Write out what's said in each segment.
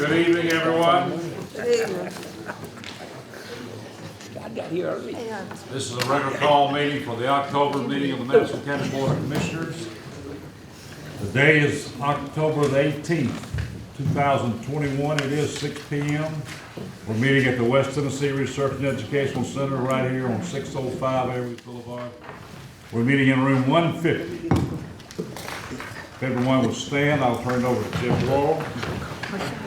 Good evening, everyone. I got here early. This is a regular call meeting for the October meeting of the Madison County Board of Commissioners. The day is October the 18th, 2021. It is 6 p.m. We're meeting at the West Tennessee Research and Educational Center right here on 605 Airways Boulevard. We're meeting in room 150. If everyone would stand, I'll turn it over to Jim Laurel.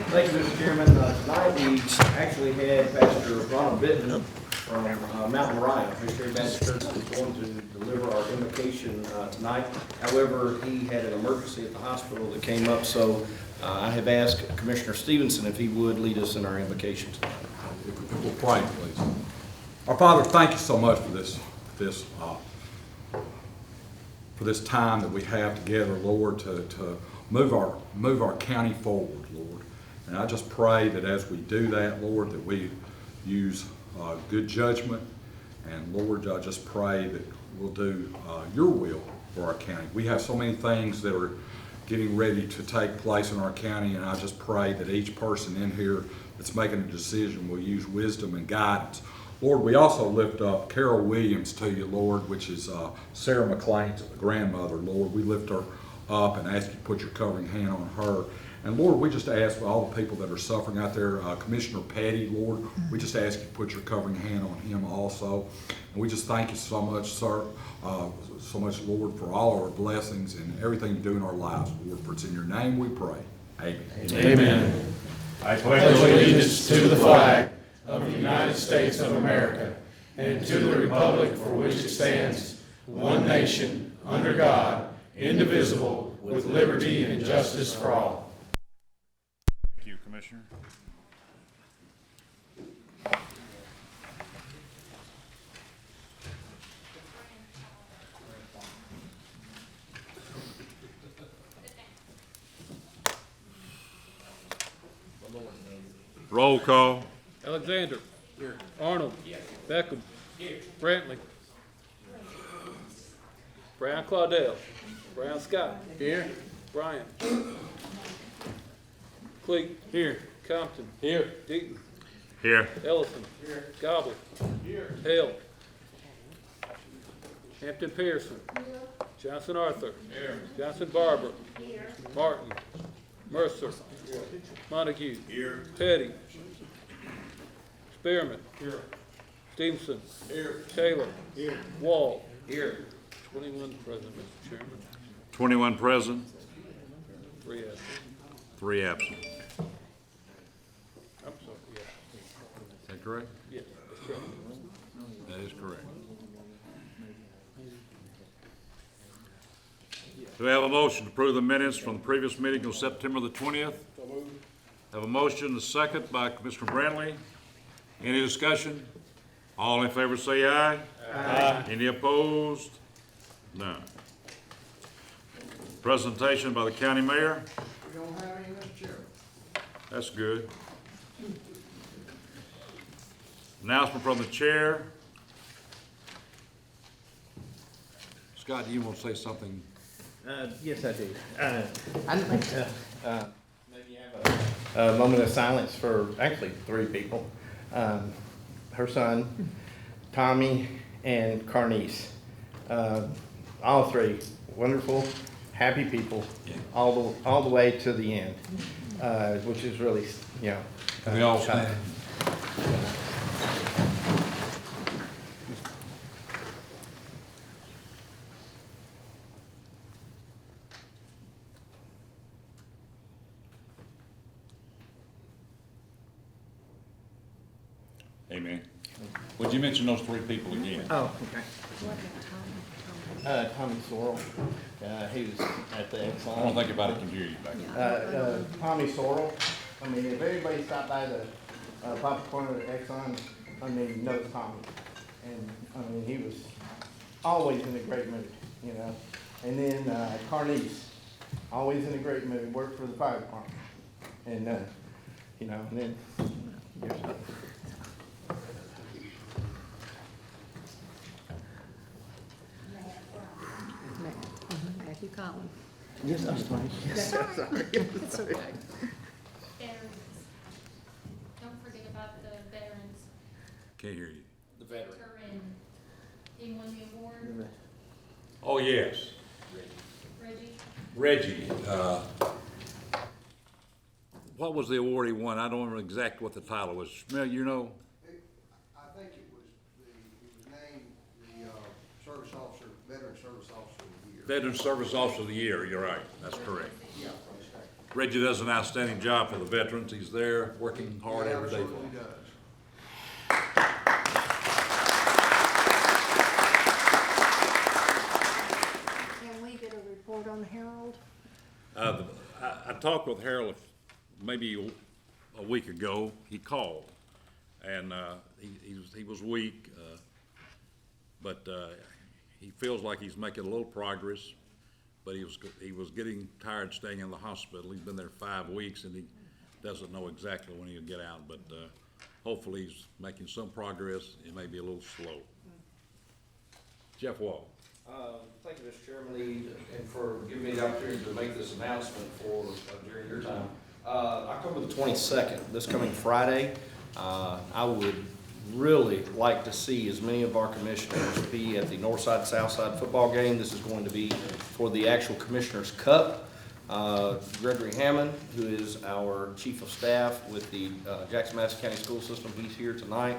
Thank you, Mr. Chairman. Tonight we actually had Pastor Ronald Bitton from Mount Moriah, Missionary Baptist Church, was going to deliver our invocation tonight. However, he had an emergency at the hospital that came up, so I have asked Commissioner Stevenson if he would lead us in our invocation tonight. We'll pray, please. Our Father, thank you so much for this time that we have together, Lord, to move our county forward, Lord. And I just pray that as we do that, Lord, that we use good judgment. And Lord, I just pray that we'll do your will for our county. We have so many things that are getting ready to take place in our county, and I just pray that each person in here that's making a decision will use wisdom and guidance. Lord, we also lift up Carol Williams to you, Lord, which is Sarah McLean's grandmother, Lord. We lift her up and ask you to put your covering hand on her. And Lord, we just ask for all the people that are suffering out there, Commissioner Petty, Lord, we just ask you to put your covering hand on him also. And we just thank you so much, sir, so much, Lord, for all our blessings and everything you do in our lives, Lord. For it's in your name we pray. Amen. Amen. I pledge allegiance to the flag of the United States of America and to the republic for which it stands, one nation, under God, indivisible, with liberty and justice for all. Thank you, Commissioner. Roll call. Alexander. Here. Arnold. Yes. Beckham. Here. Brantley. Brown Claudel. Brown Scott. Here. Bryant. Cleek. Here. Compton. Here. Deaton. Here. Ellison. Here. Gobble. Here. Hale. Hampton Pearson. Here. Johnson Arthur. Here. Johnson Barber. Here. Martin. Mercer. Here. Montague. Here. Petty. Spearman. Here. Stevenson. Here. Taylor. Here. Wall. Here. 21 present, Mr. Chairman. 21 present. 3 absent. 3 absent. I'm sorry, yeah. Is that correct? Yes, that's correct. That is correct. Do we have a motion to approve the minutes from the previous meeting on September the 20th? Have a motion, a second by Commissioner Brantley. Any discussion? All in favor say aye. Aye. Any opposed? None. Presentation by the county mayor. We don't have any, Mr. Chairman. That's good. Announcement from the chair. Scott, do you want to say something? Yes, I do. I'd like to maybe have a moment of silence for actually 3 people. Her son, Tommy, and Carnice. All 3 wonderful, happy people, all the way to the end, which is really, you know. We all stand. Amen. Would you mention those 3 people again? Oh, okay. Tommy Sorrell, he was at the Exxon. I don't think everybody can hear you back there. Tommy Sorrell, I mean, if everybody stopped by the Papa Corner at Exxon, I mean, knows Tommy. And, I mean, he was always in a great mood, you know. And then Carnice, always in a great mood, worked for the fire department. And, you know, and then, Matthew Collins. yes, I'm sorry. Yes, I'm sorry. It's okay. Can't hear you. The veteran. And he won the award. Oh, yes. Reggie. Reggie, what was the award he won? I don't remember exactly what the title was. Smell, you know? I think he was named the service officer, veteran service officer of the year. Veteran Service Officer of the Year, you're right, that's correct. Yeah, Reggie does an outstanding job for the veterans. He's there working hard he every day for absolutely them. does. Can we get a report on Harold? I talked with Harold maybe a week ago. He called, and he was weak, but he feels like he's making a little progress. But he was getting tired staying in the hospital. He's been there 5 weeks, and he doesn't know exactly when he'll get out. But hopefully he's making some progress. It may be a little slow. Jeff Wall. Thank you, Mr. Chairman, and for giving me the opportunity to make this announcement for, during your time. October the 22nd, this coming Friday, I would really like to see as many of our commissioners be at the Northside Southside football game. This is going to be for the actual Commissioners Cup. Gregory Hammond, who is our Chief of Staff with the Jackson Madison County School System, he's here tonight.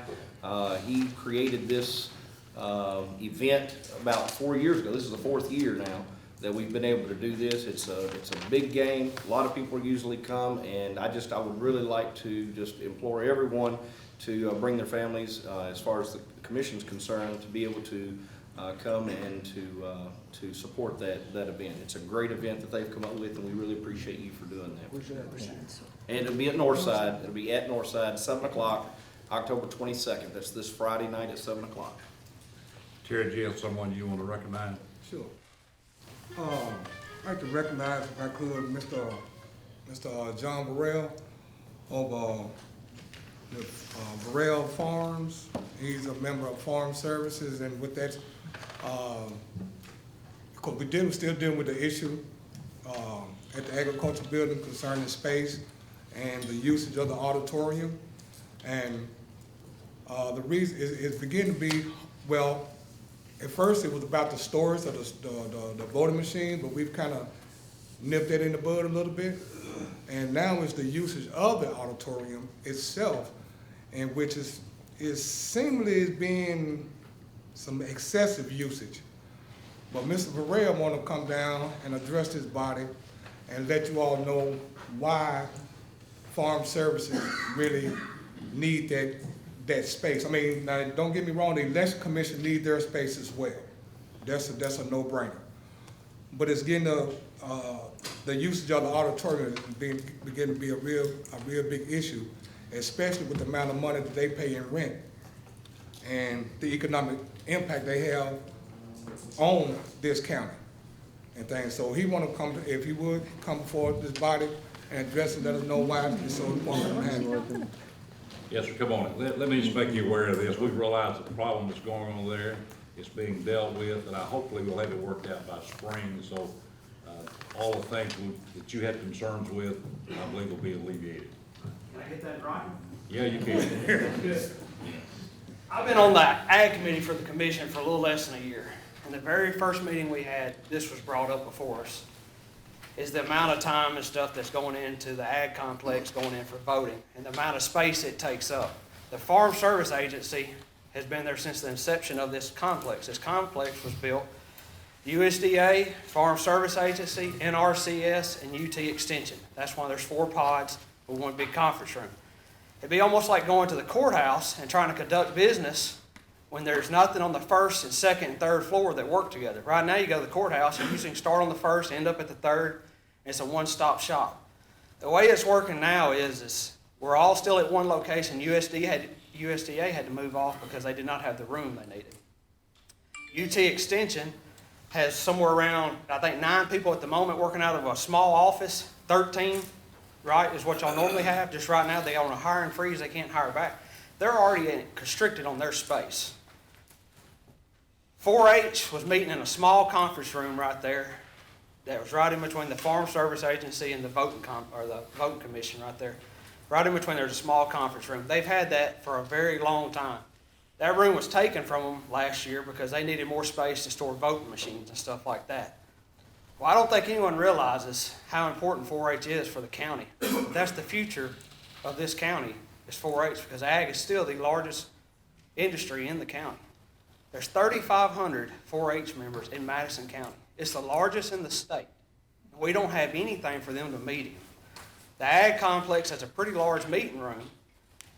He created this event about 4 years ago. This is the 4th year now that we've been able to do this. It's a big game. A lot of people usually come, and I would really like to just implore everyone to bring their families, as far as the commission's concerned, to be able to come and to support that event. It's a great event that they've come up with, and we really appreciate you for doing that. And it'll be at Northside. It'll be at Northside, 7 o'clock, October 22nd. That's this Friday night at 7 o'clock. Terry, do you have someone you want to recognize? Sure. I'd like to recognize, if I could, Mr. John Burrell of the Burrell Farms. He's a member of Farm Services, and with that, because we're still dealing with the issue at the agriculture building concerning space and the usage of the auditorium. And the reason is beginning to be, well, at first it was about the storage of the voting machine, but we've kind of nipped that in the bud a little bit. And now it's the usage of the auditorium itself, and which is seemingly is being some excessive usage. But Mr. Burrell want to come down and address this body and let you all know why Farm Services really need that space. I mean, now, don't get me wrong, the election commission need their space as well. That's a no-brainer. But it's getting the usage of the auditorium is beginning to be a real big issue, especially with the amount of money that they pay in rent and the economic impact they have on this county and things. So he want to come, if he would, come before this body and address it, let us know why it's so important to have it. Yes, sir, come on. Let me just make you aware of this. We've realized the problem that's going on there. It's being dealt with, and hopefully we'll have it worked out by spring. So all the things that you had concerns with, I believe will be alleviated. Can I get that right? Yeah, you can. Good. I've been on the Ag Committee for the commission for a little less than a year. And the very first meeting we had, this was brought up before us, is the amount of time and stuff that's going into the ag complex going in for voting and the amount of space it takes up. The Farm Service Agency has been there since the inception of this complex. This complex was built USDA, Farm Service Agency, NRCS, and UT Extension. That's why there's 4 pods with one big conference room. It'd be almost like going to the courthouse and trying to conduct business when there's nothing on the first and second and third floor that work together. Right now you go to the courthouse and you can start on the first, end up at the third, and it's a one-stop shop. The way it's working now is we're all still at one location. USDA had to move off because they did not have the room they needed. UT Extension has somewhere around, I think, 9 people at the moment working out of a small office. 13, right, is what y'all normally have. Just right now, they're on a hiring freeze. They can't hire back. They're already constricted on their space. 4-H was meeting in a small conference room right there that was right in between the Farm Service Agency and the voting commission right there. Right in between, there's a small conference room. They've had that for a very long time. That room was taken from them last year because they needed more space to store voting machines and stuff like that. Well, I don't think anyone realizes how important 4-H is for the county. But that's the future of this county, is 4-H, because ag is still the largest industry in the county. There's 3,500 4-H members in Madison County. It's the largest in the state. We don't have anything for them to meet in. The ag complex has a pretty large meeting room,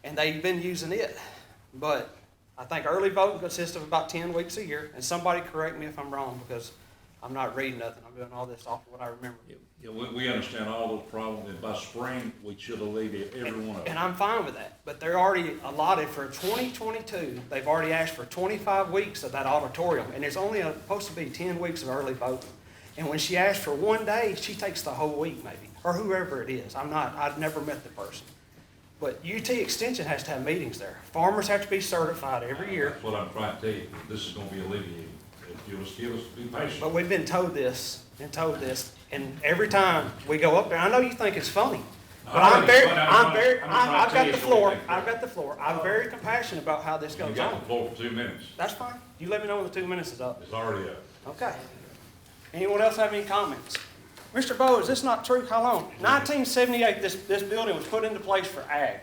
and they've been using it. But I think early voting consists of about 10 weeks a year, and somebody correct me if I'm wrong, because I'm not reading nothing. I'm doing all this off of what I remember. Yeah, we understand all those problems, and by spring, we should alleviate every one of them. And I'm fine with that, but they're already allotted for 2022. They've already asked for 25 weeks of that auditorium, and there's only supposed to be 10 weeks of early voting. And when she asks for one day, she takes the whole week maybe, or whoever it is. I've never met the person. But UT Extension has to have meetings there. Farmers have to be certified every year. That's what I'm trying to tell you, this is gonna be alleviated. If you'll just give us, be patient. But we've been told this, and every time we go up there, I know you think it's funny, but I've got the floor, I'm very compassionate about how this You goes got on. the floor for 2 minutes. That's fine. You let me know when the 2 minutes is up. It's already up. Okay. Anyone else have any comments? Mr. Bowe, is this not true? How long? 1978, this building was put into place for ag.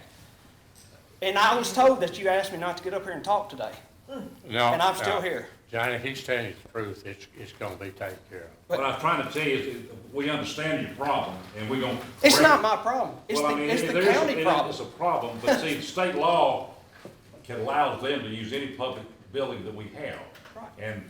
And I was told that you asked me not to get up here and talk today. No, And I'm still here. Johnny, he's telling you the truth. It's gonna be taken care of. What I'm trying to tell you is, we understand your problem, and we're gonna. It's not my problem. It's Well, I mean, the there is a- county problem. It's a problem, but see, state law can allow them to use any public building that we have. Right. And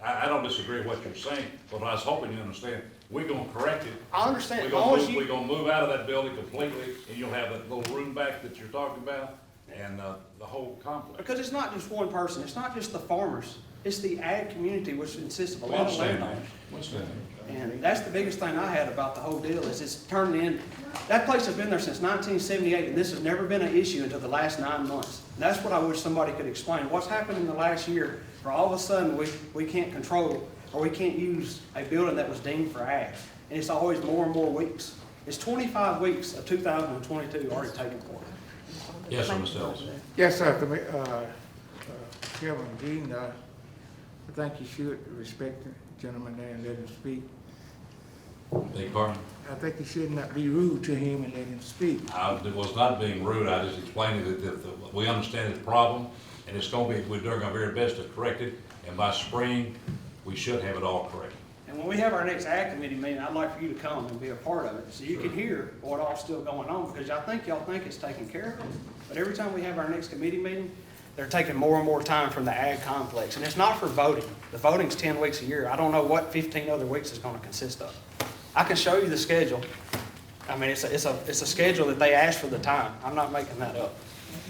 I don't disagree with what you're saying, but I was hoping you understand, we're gonna correct it. I understand. We're As long as we're gonna move out of that building completely, and you'll have that little room back that you're talking about, and, the whole complex. Because it's not just one person. It's not just the farmers. It's the ag community, which consists of a We lot of understand that. landowners. We understand that. And that's the biggest thing I had about the whole deal, is it's turned in, that place has been there since 1978, and this has never been an issue until the last 9 months. And that's what I wish somebody could explain. What's happened in the last year, for all of a sudden, we can't control, or we can't use a building that was deemed for ag. And it's always more and more weeks. It's 25 weeks of 2022 already taken for it. Yes, sir, Mr. Ellis. Yes, sir, Chairman Dean, I think you should respect the gentleman there and let him speak. Beg your pardon? I think you should not be rude to him and let him speak. I was not being rude, I just explained that we understand the problem, and it's gonna be, we're doing our very best to correct it, and by spring, we should have it all corrected. And when we have our next ag committee meeting, I'd like for you to come and be a part of it, so you can hear what all's still going on, because I think y'all think it's taken care of. But every time we have our next committee meeting, they're taking more and more time from the ag complex, and it's not for voting. The voting's 10 weeks a year. I don't know what 15 other weeks is gonna consist of. I can show you the schedule. I mean, it's a schedule that they asked for the time. I'm not making that up.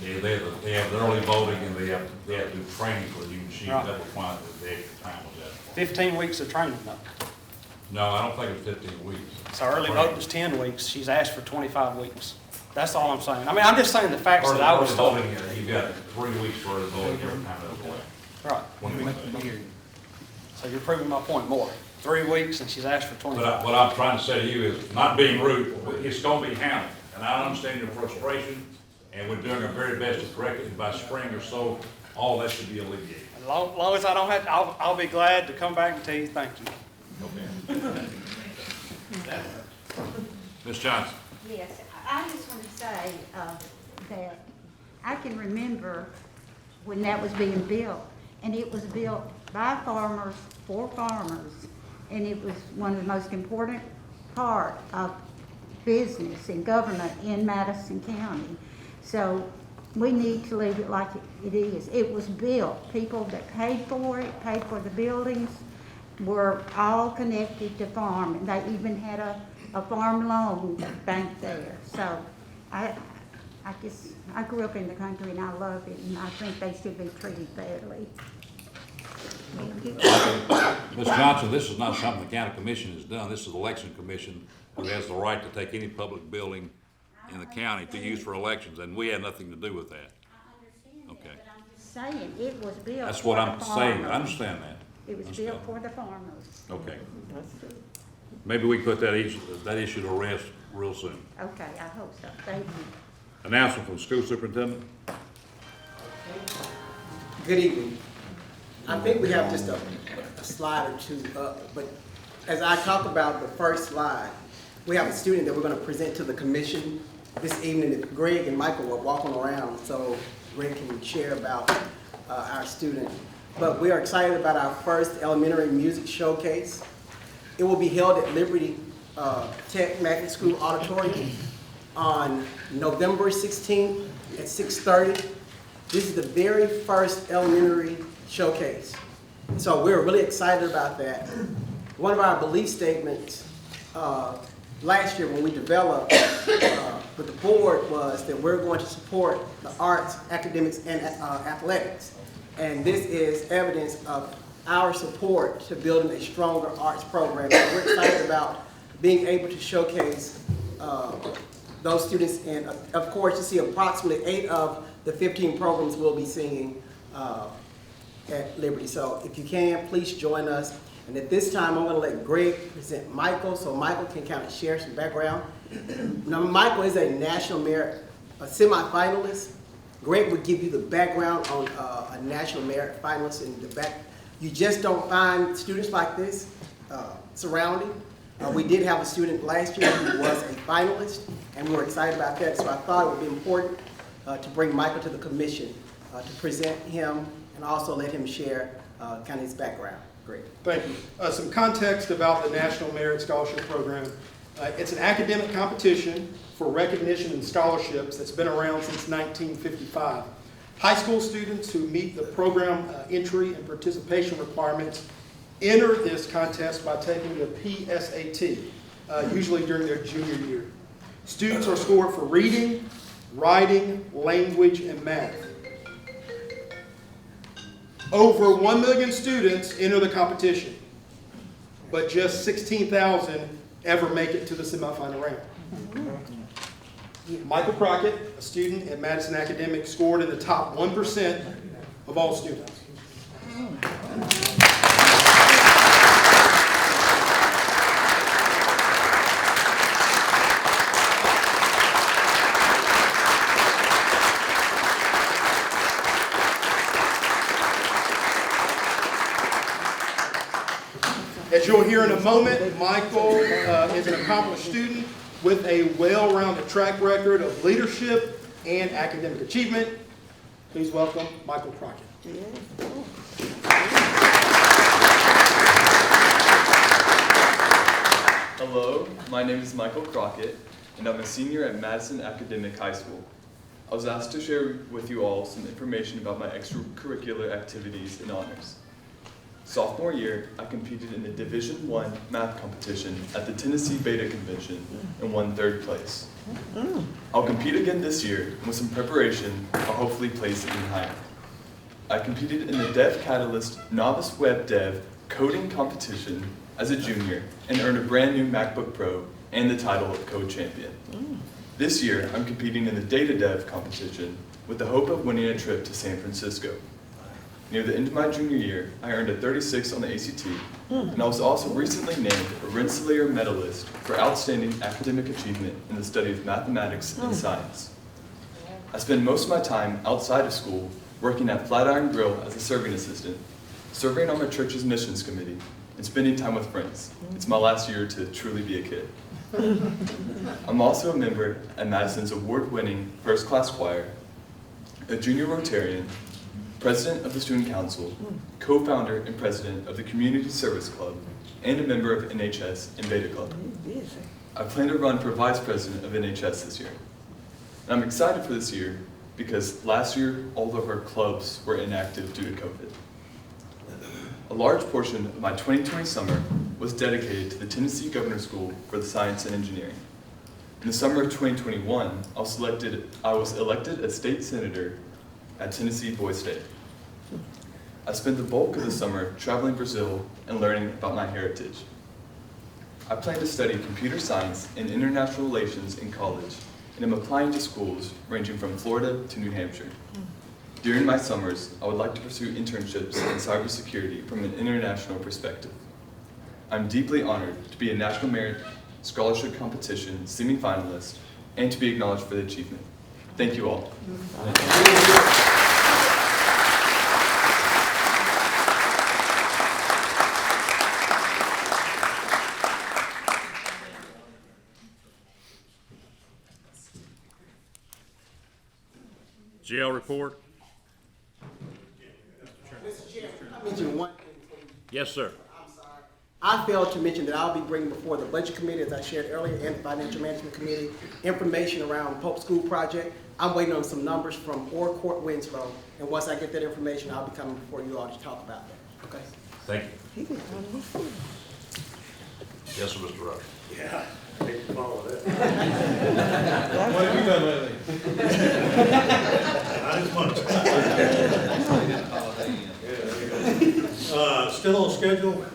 Yeah, they have the early voting, and they have to do training for you, she, Right. that was why the extra time was that. 15 weeks of training though. No, I don't think it was 15 weeks. So early voting's 10 weeks. She's asked for 25 weeks. That's all I'm saying. I mean, I'm just saying the facts that I was told. Early voting, you've got 3 weeks for early voting every time that's away. Right. 20 weeks. So you're proving my point more. 3 weeks and she's asked for 25. What I'm trying to say to you is, not being rude, it's gonna be handled, and I understand your frustration, and we're doing our very best to correct it, and by spring or so, all that should be alleviated. As long as I don't have to, I'll be glad to come back and tell you thank you. Okay. Ms. Johnson? Yes, I just want to say that I can remember when that was being built, and it was built by farmers, for farmers, and it was one of the most important part of business and government in Madison County. So we need to leave it like it is. It was built. People that paid for it, paid for the buildings, were all connected to farm, and they even had a farm loan bank there. So I grew up in the country and I love it, and I think they should be treated fairly. Ms. Johnson, this is not something the county commission has done. This is the election commission who has the right to take any public building in the county to use for elections, and we had nothing to do with that. I understand Okay. that, but I'm just saying, it was built That's for what the I'm saying. I farmers. understand that. It was Understand. built for the farmers. Okay. Maybe we can put that issue to rest real soon. Okay, I hope so. Thank you. Announcement from the school superintendent. Good evening. I think we have just a slide or two up, but as I talk about the first slide, we have a student that we're going to present to the commission this evening. If Greg and Michael were walking around, so Greg can share about our student. But we are excited about our first elementary music showcase. It will be held at Liberty Tech Magnet School Auditorium on November 16th at 6:30. This is the very first elementary showcase. So we're really excited about that. One of our belief statements last year when we developed with the board was that we're going to support the arts, academics, and athletics. And this is evidence of our support to building a stronger arts program. So we're excited about being able to showcase those students, and of course to see approximately 8 of the 15 programs we'll be singing at Liberty. So if you can, please join us. And at this time, I'm going to let Greg present Michael, so Michael can kind of share some background. Now, Michael is a National Merit semi-finalist. Greg would give you the background on a National Merit finalist in the back. You just don't find students like this surrounding. We did have a student last year who was a finalist, and we were excited about that. So I thought it would be important to bring Michael to the commission to present him and also let him share kind of his background. Great. Thank you. Some context about the National Merit Scholarship Program. It's an academic competition for recognition and scholarships that's been around since 1955. High school students who meet the program entry and participation requirements enter this contest by taking the PSAT, usually during their junior year. Students are scored for reading, writing, language, and math. Over 1 million students enter the competition, but just 16,000 ever make it to the semifinal round. Michael Crockett, a student at Madison Academics, scored in the top 1% of all students. As you'll hear in a moment, Michael is an accomplished student with a well-rounded track record of leadership and academic achievement. Please welcome Michael Crockett. Hello, my name is Michael Crockett, and I'm a senior at Madison Academic High School. I was asked to share with you all some information about my extracurricular activities and honors. Sophomore year, I competed in the Division I math competition at the Tennessee Beta Convention and won 3rd place. I'll compete again this year, and with some preparation, I'll hopefully place even higher. I competed in the Dev Catalyst Novice Web Dev Coding Competition as a junior and earned a brand new MacBook Pro and the title of Code Champion. This year, I'm competing in the Data Dev competition with the hope of winning a trip to San Francisco. Near the end of my junior year, I earned a 36 on the ACT, and I was also recently named a Rensselaer Medalist for outstanding academic achievement in the study of mathematics and science. I spend most of my time outside of school working at Flatiron Grill as a serving assistant, serving on my church's missions committee, and spending time with friends. It's my last year to truly be a kid. I'm also a member at Madison's award-winning first-class choir, a junior Rotarian, president of the student council, co-founder and president of the community service club, and a member of NHS and Beta Club. I plan to run for vice president of NHS this year. And I'm excited for this year because last year all of our clubs were inactive due to COVID. A large portion of my 2020 summer was dedicated to the Tennessee Governor's School for the Science and Engineering. In the summer of 2021, I was elected as state senator at Tennessee Boys State. I spent the bulk of the summer traveling Brazil and learning about my heritage. I plan to study computer science and international relations in college, and am applying to schools ranging from Florida to New Hampshire. During my summers, I would like to pursue internships in cybersecurity from an international perspective. I'm deeply honored to be a National Merit Scholarship Competition semi-finalist and to be acknowledged for the achievement. Thank you all. Jail report? Mr. Chairman, I mentioned one thing. Yes, sir. I'm sorry. I failed to mention that I'll be bringing before the Budget Committee, as I shared earlier, and the Financial Management Committee, information around Pope School project. I'm waiting on some numbers from Orr Court Winslow, and once I get that information, I'll be coming before you all to talk about that. Okay? Thank you. Yes, sir, Mr. Rush. Yeah, I hate to follow that. What have you done lately? Not as much. Still on schedule,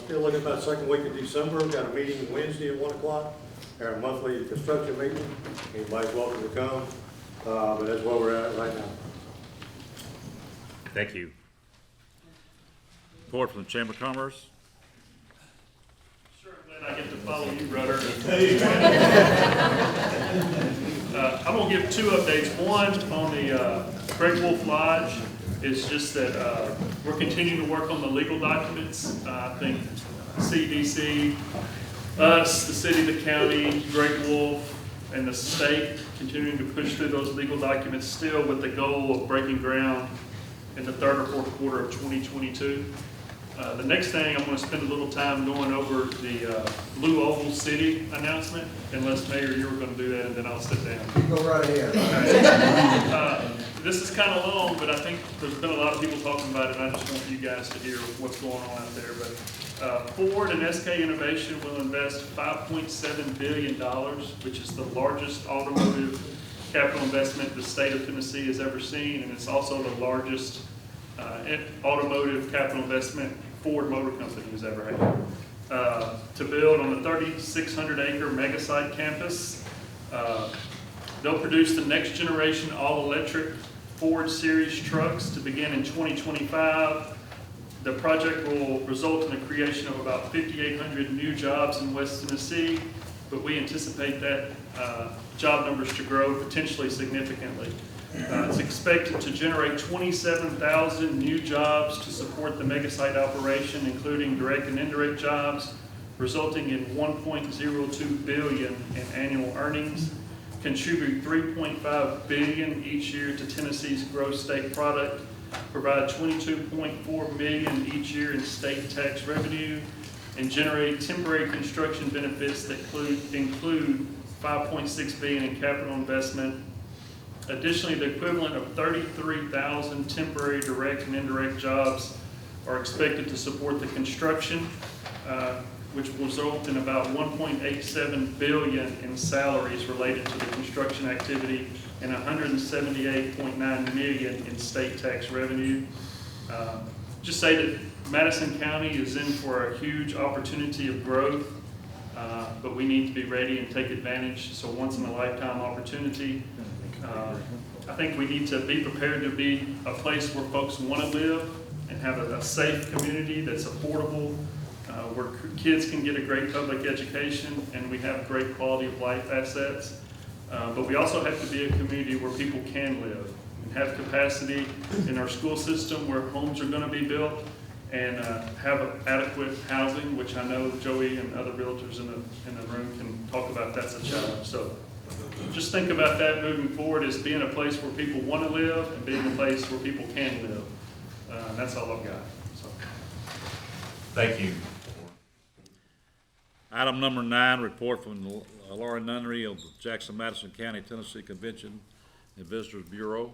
still looking about second week of December. Got a meeting Wednesday at 1 o'clock, our monthly construction meeting. Anybody's welcome to come, but that's where we're at right now. Thank you. Report from the Chamber of Commerce. Sure, I'm glad I get to follow you, Rudder. I'm gonna give two updates. One on the Great Wolf Lodge. It's just that we're continuing to work on the legal documents. I think CDC, us, the city, the county, Great Wolf, and the state continuing to push through those legal documents still with the goal of breaking ground in the third or fourth quarter of 2022. The next thing, I'm going to spend a little time going over the Blue Oval City announcement, unless Mayor, you were going to do that, and then I'll sit down. You go right ahead. This is kind of long, but I think there's been a lot of people talking about it, and I just want you guys to hear what's going on out there. But Ford and SK Innovation will invest $5.7 billion, which is the largest automotive capital investment the state of Tennessee has ever seen, and it's also the largest automotive capital investment Ford Motor Company has ever had. To build on the 3,600-acre mega site campus, they'll produce the next generation all-electric Ford Series trucks to begin in 2025. The project will result in the creation of about 5,800 new jobs in West Tennessee, but we anticipate that job numbers to grow potentially significantly. It's expected to generate 27,000 new jobs to support the mega site operation, including direct and indirect jobs, resulting in $1.02 billion in annual earnings, contribute $3.5 billion each year to Tennessee's gross state product, provide $22.4 million each year in state tax revenue, and generate temporary construction benefits that include $5.6 billion in capital investment. Additionally, the equivalent of 33,000 temporary direct and indirect jobs are expected to support the construction, which will result in about $1.87 billion in salaries related to the construction activity and $178.9 million in state tax revenue. Just say that Madison County is in for a huge opportunity of growth, but we need to be ready and take advantage. So once in a lifetime opportunity. I think we need to be prepared to be a place where folks want to live and have a safe community that's affordable, where kids can get a great public education and we have great quality of life assets. But we also have to be a community where people can live and have capacity in our school system where homes are going to be built and have adequate housing, which I know Joey and other realtors in the room can talk about. That's a challenge. So just think about that moving forward as being a place where people want to live and being a place where people can live. And that's all I've got. So. Thank you. Item number 9, report from Laura Nunnery of the Jackson-Madison County, Tennessee Convention and Visitors Bureau.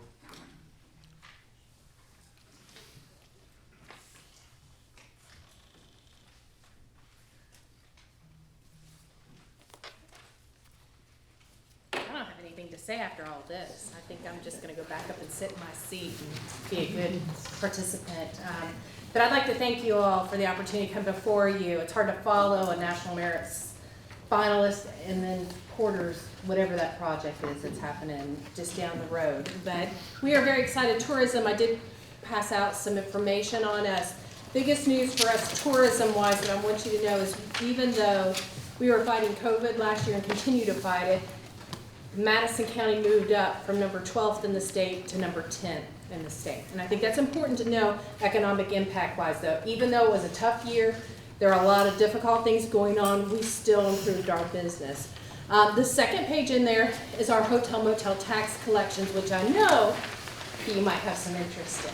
To say after all this. I think I'm just going to go back up and sit in my seat and be a good participant. But I'd like to thank you all for the opportunity to come before you. It's hard to follow a National Merits finalist and then quarters, whatever that project is that's happening just down the road. But we are very excited. Tourism, I did pass out some information on us. Biggest news for us tourism-wise that I want you to know is even though we were fighting COVID last year and continue to fight it, Madison County moved up from number 12th in the state to number 10th in the state. And I think that's important to know economic impact-wise, though. Even though it was a tough year, there are a lot of difficult things going on, we still improved our business. The second page in there is our hotel motel tax collections, which I know that you might have some interest in.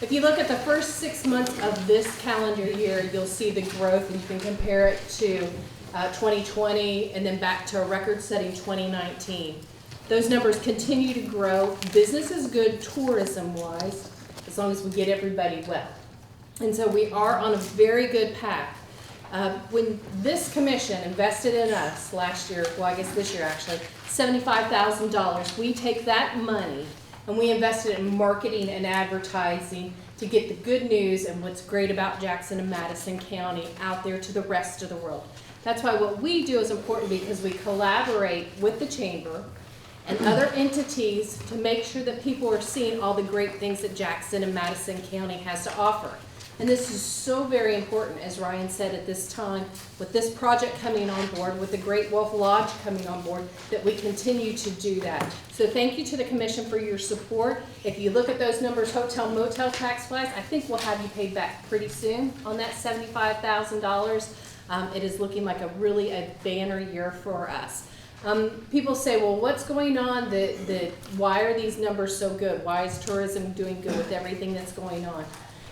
If you look at the first 6 months of this calendar year, you'll see the growth, and you can compare it to 2020 and then back to a record-setting 2019. Those numbers continue to grow. Business is good tourism-wise, as long as we get everybody well. And so we are on a very good path. When this commission invested in us last year, well, I guess this year actually, $75,000, we take that money and we invested in marketing and advertising to get the good news and what's great about Jackson and Madison County out there to the rest of the world. That's why what we do is important, because we collaborate with the chamber and other entities to make sure that people are seeing all the great things that Jackson and Madison County has to offer. And this is so very important, as Ryan said, at this time, with this project coming on board, with the Great Wolf Lodge coming on board, that we continue to do that. So thank you to the commission for your support. If you look at those numbers, hotel, motel tax-wise, I think we'll have you paid back pretty soon on that $75,000. It is looking like a banner year for us. People say, well, what's going on? Why are these numbers so good? Why is tourism doing good with everything that's going on?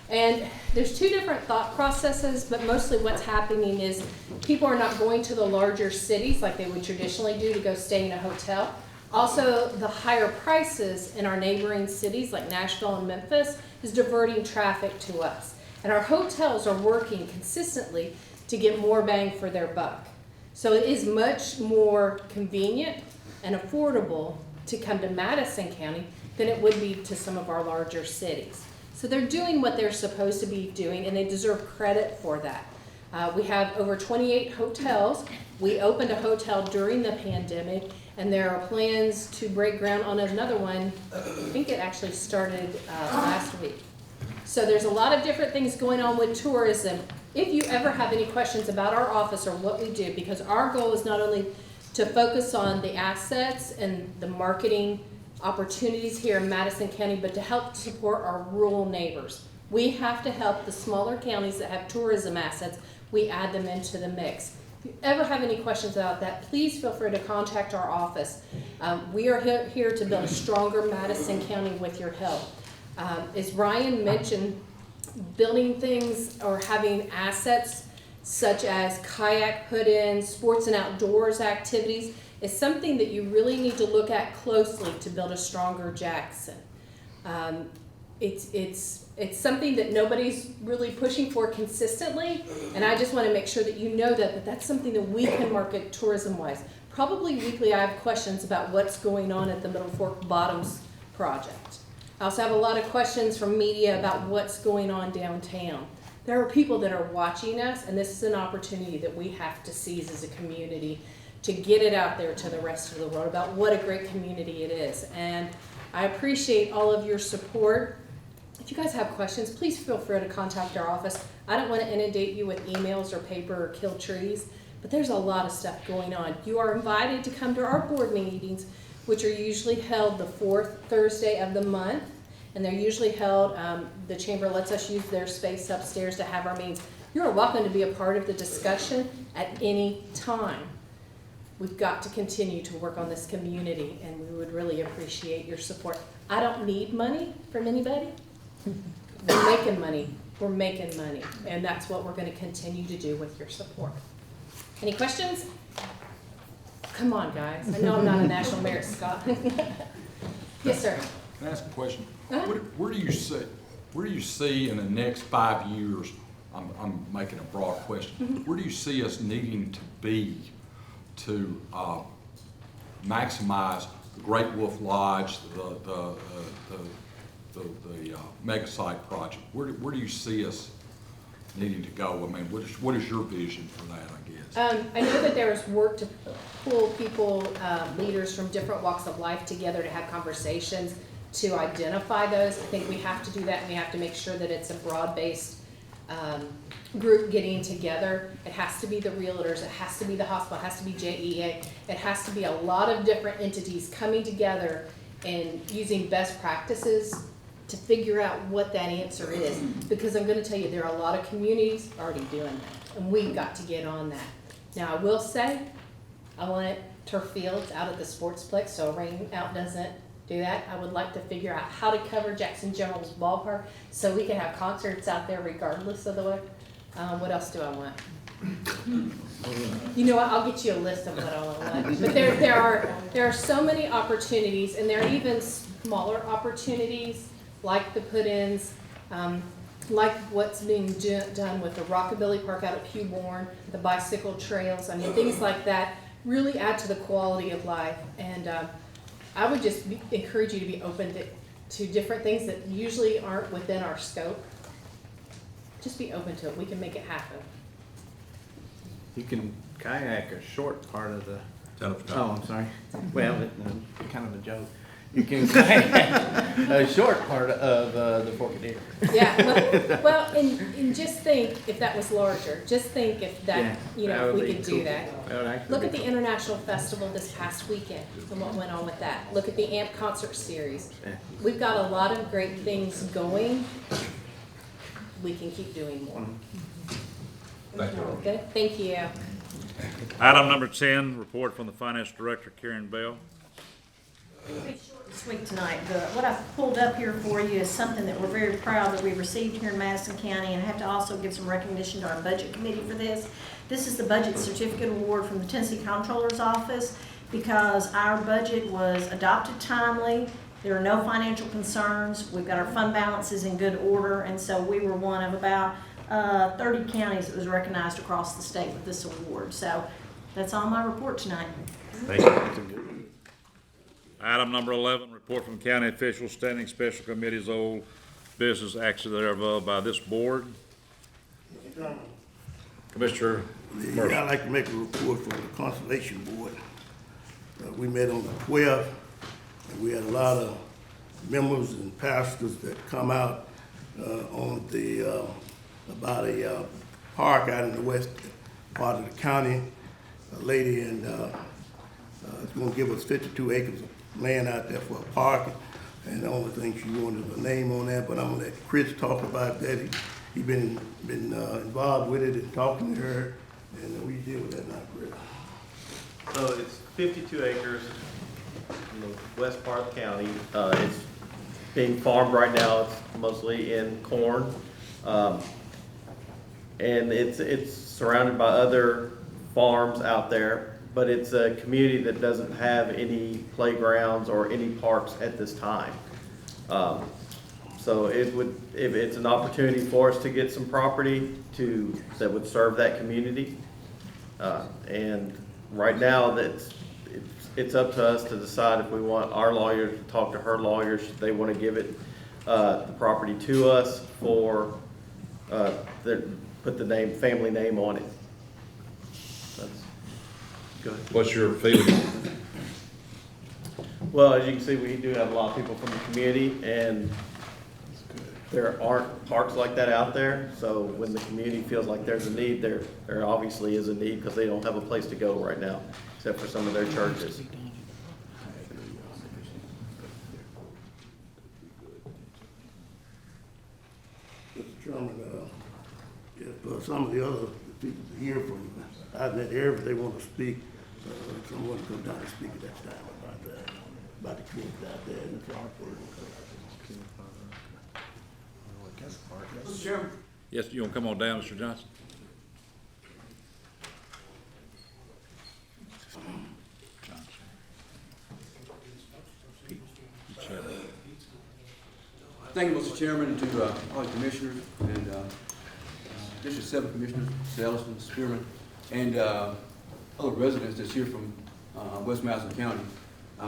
And there's two different thought processes, but mostly what's happening is people are not going to the larger cities like they would traditionally do to go stay in a hotel. Also, the higher prices in our neighboring cities like Nashville and Memphis is diverting traffic to us. And our hotels are working consistently to get more bang for their buck. So it is much more convenient and affordable to come to Madison County than it would be to some of our larger cities. So they're doing what they're supposed to be doing, and they deserve credit for that. We have over 28 hotels. We opened a hotel during the pandemic, and there are plans to break ground on another one. I think it actually started last week. So there's a lot of different things going on with tourism. If you ever have any questions about our office or what we do, because our goal is not only to focus on the assets and the marketing opportunities here in Madison County, but to help support our rural neighbors. We have to help the smaller counties that have tourism assets. We add them into the mix. If you ever have any questions about that, please feel free to contact our office. We are here to build a stronger Madison County with your help. As Ryan mentioned, building things or having assets such as kayak put-ins, sports and outdoors activities is something that you really need to look at closely to build a stronger Jackson. It's something that nobody's really pushing for consistently, and I just want to make sure that you know that that's something that we can market tourism-wise. Probably weekly I have questions about what's going on at the Middle Fork Bottoms project. I also have a lot of questions from media about what's going on downtown. There are people that are watching us, and this is an opportunity that we have to seize as a community to get it out there to the rest of the world about what a great community it is. And I appreciate all of your support. If you guys have questions, please feel free to contact our office. I don't want to inundate you with emails or paper or kill trees, but there's a lot of stuff going on. You are invited to come to our board meetings, which are usually held the fourth Thursday of the month, and they're usually held, the chamber lets us use their space upstairs to have our meetings. You're welcome to be a part of the discussion at any time. We've got to continue to work on this community, and we would really appreciate your support. I don't need money from anybody. We're making money. We're making money, and that's what we're going to continue to do with your support. Any questions? Come on, guys. I know I'm not a National Merit Scott. Yes, sir. Can I ask a question? Uh-huh. Where do you see in the next 5 years, I'm making a broad question, where do you see us needing to be to maximize the Great Wolf Lodge, the mega site project? Where do you see us needing to go? I mean, what is your vision for that, I guess? I know that there is work to pull people, leaders from different walks of life together to have conversations to identify those. I think we have to do that, and we have to make sure that it's a broad-based group getting together. It has to be the realtors, it has to be the hospital, it has to be JEA, it has to be a lot of different entities coming together and using best practices to figure out what that answer is. Because I'm going to tell you, there are a lot of communities already doing that, and we've got to get on that. Now, I will say, I want turf fields out at the sportsplex so rain out doesn't do that. I would like to figure out how to cover Jackson General's ballpark so we can have concerts out there regardless of the weather. What else do I want? You know what, I'll get you a list of what I want. But there are so many opportunities, and there are even smaller opportunities, like the put-ins, like what's being done with the Rockabilly Park out at Pewborn, the bicycle trails. I mean, things like that really add to the quality of life. And I would just encourage you to be open to different things that usually aren't within our scope. Just be open to it. We can make it happen. You can kayak a short part of the. Tell us. Oh, I'm sorry. Well, kind of a joke. You can kayak a short part of the Forked Deer. Yeah, well, and just think if that was larger. Just think if that, Yeah, you know, that if would we be could cool. do that. That would actually Look be at the cool. International Festival this past weekend and what went on with that. Look at the AMP concert series. Yeah. We've got a lot of great things going. We can keep doing more. Thank you. Okay, thank you. Item number 10, report from the Finance Director, Karen Bell. Pretty short and sweet tonight. What I've pulled up here for you is something that we're very proud that we received here in Madison County, and I have to also give some recognition to our Budget Committee for this. This is the Budget Certificate Award from the Tennessee Comptroller's Office because our budget was adopted timely. There are no financial concerns. We've got our fund balances in good order, and so we were one of about 30 counties that was recognized across the state with this award. So that's all my report tonight. Thank you. Item number 11, report from county officials, standing special committees, old business, action thereof by this board. Commissioner Murphy. I'd like to make a report from the Conservation Board. We met on the 12th, and we had a lot of members and pastors that come out on the about a park out in the west part of the county. A lady and is going to give us 52 acres of land out there for a park, and the only thing she wanted was a name on that. But I'm gonna let Chris talk about that. He been involved with it and talking to her, and we deal with that now, Chris. So it's 52 acres in the west part of the county. It's being farmed right now. It's mostly in corn. And it's surrounded by other farms out there, but it's a community that doesn't have any playgrounds or any parks at this time. So if it's an opportunity for us to get some property that would serve that community. And right now it's up to us to decide if we want our lawyers to talk to her lawyers. They want to give it the property to us for put the family name on it. That's good. What's your feeling? Well, as you can see, we do have a lot of people from the community, and there aren't parks like that out there. So when the community feels like there's a need, there obviously is a need because they don't have a place to go right now, except for some of their churches. Mr. Chairman, if some of the other people here from out in that area, if they want to speak, someone come down and speak at that time about the kids out there in the park. Mr. Chairman. Yes, you want to come on down, Mr. Johnson? Thank you, Mr. Chairman, and to all the commissioners and District 7 commissioners, Mr. Ellison, Mr. Spearman, and other residents that's here from West Madison County.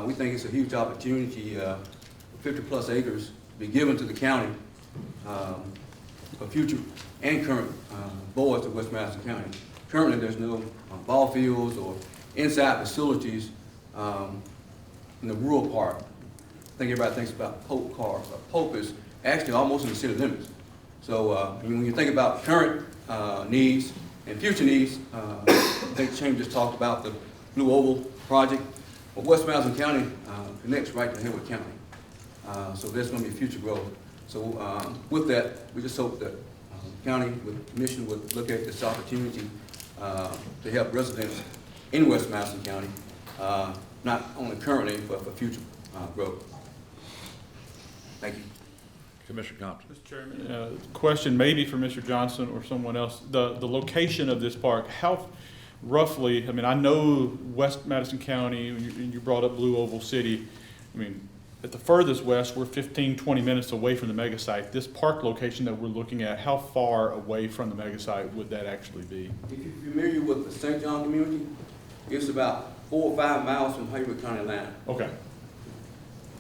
We think it's a huge opportunity, 50-plus acres, to be given to the county for future and current boards of West Madison County. Currently, there's no ball fields or inside facilities in the rural part. I think everybody thinks about Pope cars. Pope is actually almost in the city limits. So when you think about current needs and future needs, I think Chamber just talked about the Blue Oval project. But West Madison County connects right to Hayward County. So there's going to be future growth. So with that, we just hope that the county, with the commission, would look at this opportunity to help residents in West Madison County, not only currently, but for future growth. Thank you. Commissioner Compton. Mr. Chairman, question maybe for Mr. Johnson or someone else. The location of this park, how roughly, I mean, I know West Madison County, and you brought up Blue Oval City. I mean, at the furthest west, we're 15, 20 minutes away from the mega site. This park location that we're looking at, how far away from the mega site would that actually be? If you're familiar with the St. John community, it's about 4 or 5 miles from Haywood County line. Okay.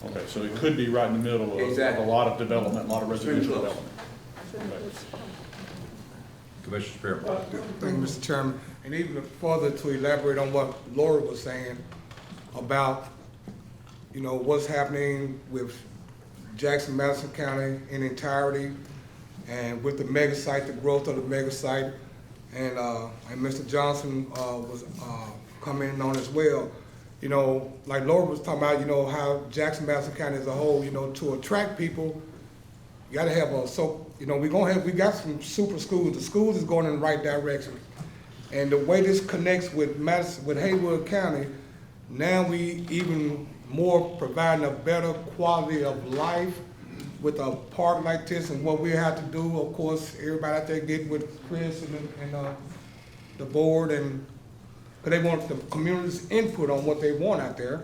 Okay, so it could be right in the middle of Exactly. a lot of development, a lot of residential close. development. Commissioner Spearman. Thank you, Mr. Chairman. And even further to elaborate on what Laura was saying about, you know, what's happening with Jackson, Madison County in entirety, and with the mega site, the growth of the mega site, and Mr. Johnson was commenting on as well. You know, like Laura was talking about, you know, how Jackson, Madison County as a whole, you know, to attract people, you gotta have we got some super schools. The schools is going in the right direction. And the way this connects with Madison, with Haywood County, now we even more providing a better quality of life with a park like this. And what we have to do, of course, everybody out there get with Chris and the board, and because they want the community's input on what they want out there.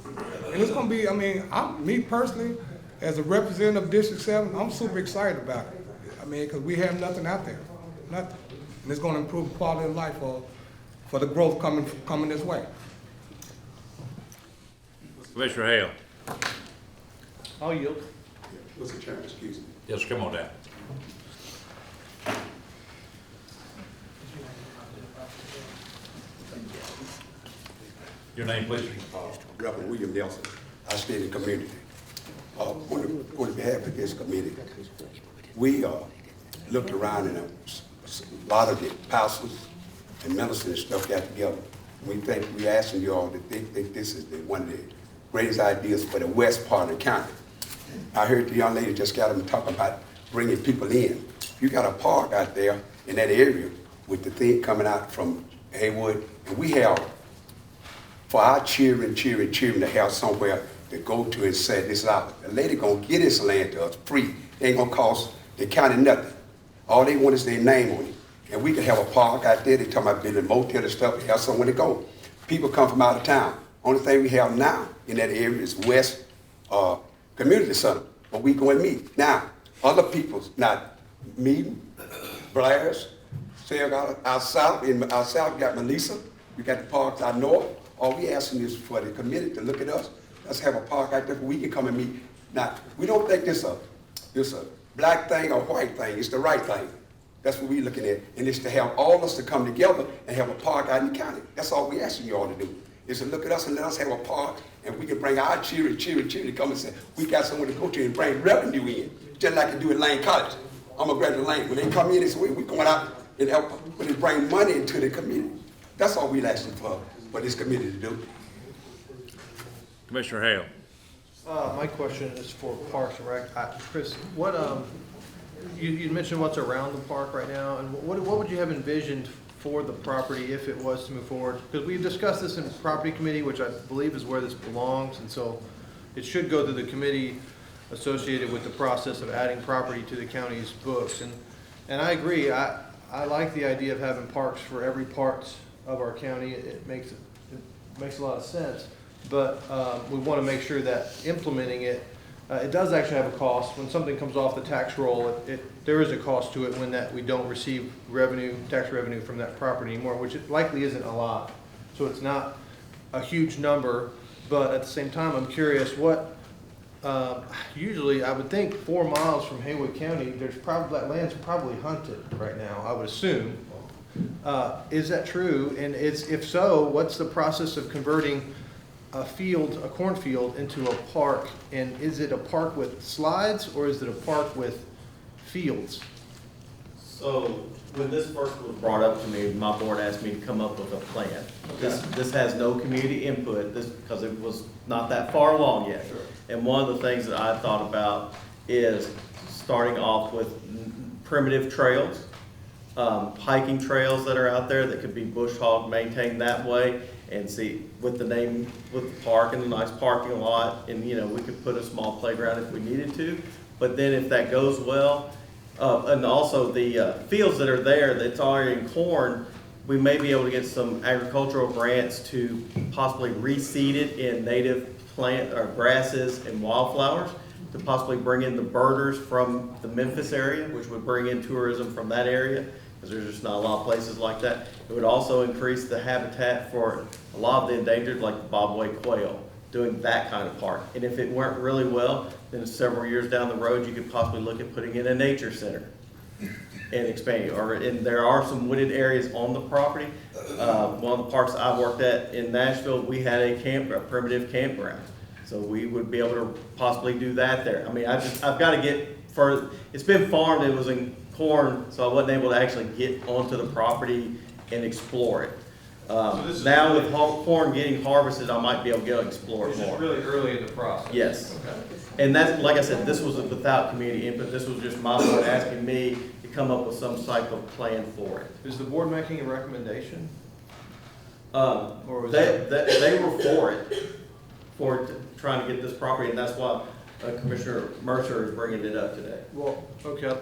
And it's gonna be, I mean, me personally, as a representative of District 7, I'm super excited about it. I mean, because we have nothing out there, nothing. And it's gonna improve the quality of life for the growth coming this way. Commissioner Hale. I'll yield. Mr. Chairman, excuse me. Yes, come on down. Your name, please. Reverend William Nelson. I stay in the community. On behalf of this committee, we looked around and a lot of the pastors and ministers and stuff got together. We asking you all to think this is one of the greatest ideas for the west part of the county. I heard the young lady just got them talking about bringing people in. You got a park out there in that area with the thing coming out from Haywood, and we have, for our children to have somewhere to go to and say this out. The lady gonna get this land to us free. It ain't gonna cost the county nothing. All they want is their name on it. And we could have a park out there. They talking about building a motel and stuff. They have somewhere to go. People come from out of town. Only thing we have now in that area is West Community Center, but we go and meet. Now, other people's not meeting. Blair's, say our south, we got Melissa, we got the parks out north. All we asking is for the committee to look at us. Let's have a park out there where we can come and meet. Now, we don't think this a black thing or white thing. It's the right thing. That's what we're looking at. And it's to have all of us to come together and have a park out in the county. That's all we asking you all to do, is to look at us and let us have a park, and we can bring our children to come and say, we got somewhere to go to and bring revenue in, just like they do at Lane College. I'm a graduate of Lane. When they come in, we're going out and help, when they bring money into the community. That's all we're asking for this committee to do. Commissioner Hale. My question is for Parks and Rec. Chris, what you mentioned what's around the park right now, and what would you have envisioned for the property if it was to move forward? Because we've discussed this in property committee, which I believe is where this belongs, and so it should go to the committee associated with the process of adding property to the county's books. And I agree. I like the idea of having parks for every part of our county. It makes a lot of sense. But we want to make sure that implementing it, it does actually have a cost. When something comes off the tax roll, there is a cost to it when we don't receive tax revenue from that property anymore, which it likely isn't a lot. So it's not a huge number, but at the same time, I'm curious what, usually I would think 4 miles from Haywood County, that land's probably hunted right now, I would assume. Is that true? And if so, what's the process of converting a cornfield into a park? And is it a park with slides, or is it a park with fields? So when this first was brought up to me, my board asked me to come up with a plan. This has no community input because it was not that far along yet. Sure. And one of the things that I thought about is starting off with primitive trails, hiking trails that are out there that could be bush hog maintained that way, and see, with the name, with the park and the nice parking lot, and, you know, we could put a small playground if we needed to. But then if that goes well, and also the fields that are there that's already in corn, we may be able to get some agricultural grants to possibly reseed it in native plant or grasses and wildflowers, to possibly bring in the birders from the Memphis area, which would bring in tourism from that area, because there's just not a lot of places like that. It would also increase the habitat for a lot of the endangered, like the bobwhite quail, doing that kind of park. And if it went really well, then several years down the road, you could possibly look at putting in a nature center and expanding. And there are some wooded areas on the property. One of the parks I worked at in Nashville, we had a primitive campground. So we would be able to possibly do that there. I mean, I've got to get further. It's been farmed, it was in corn, so I wasn't able to actually get onto the property and explore it. Now with corn getting harvested, I might be able to go explore it more. It's really early in the process. Yes. Okay. And that's, like I said, this was without community input. This was just my board asking me to come up with some type of plan for it. Is the board making a recommendation? They were for trying to get this property, and that's why Commissioner Mercer is bringing it up today. Well, okay,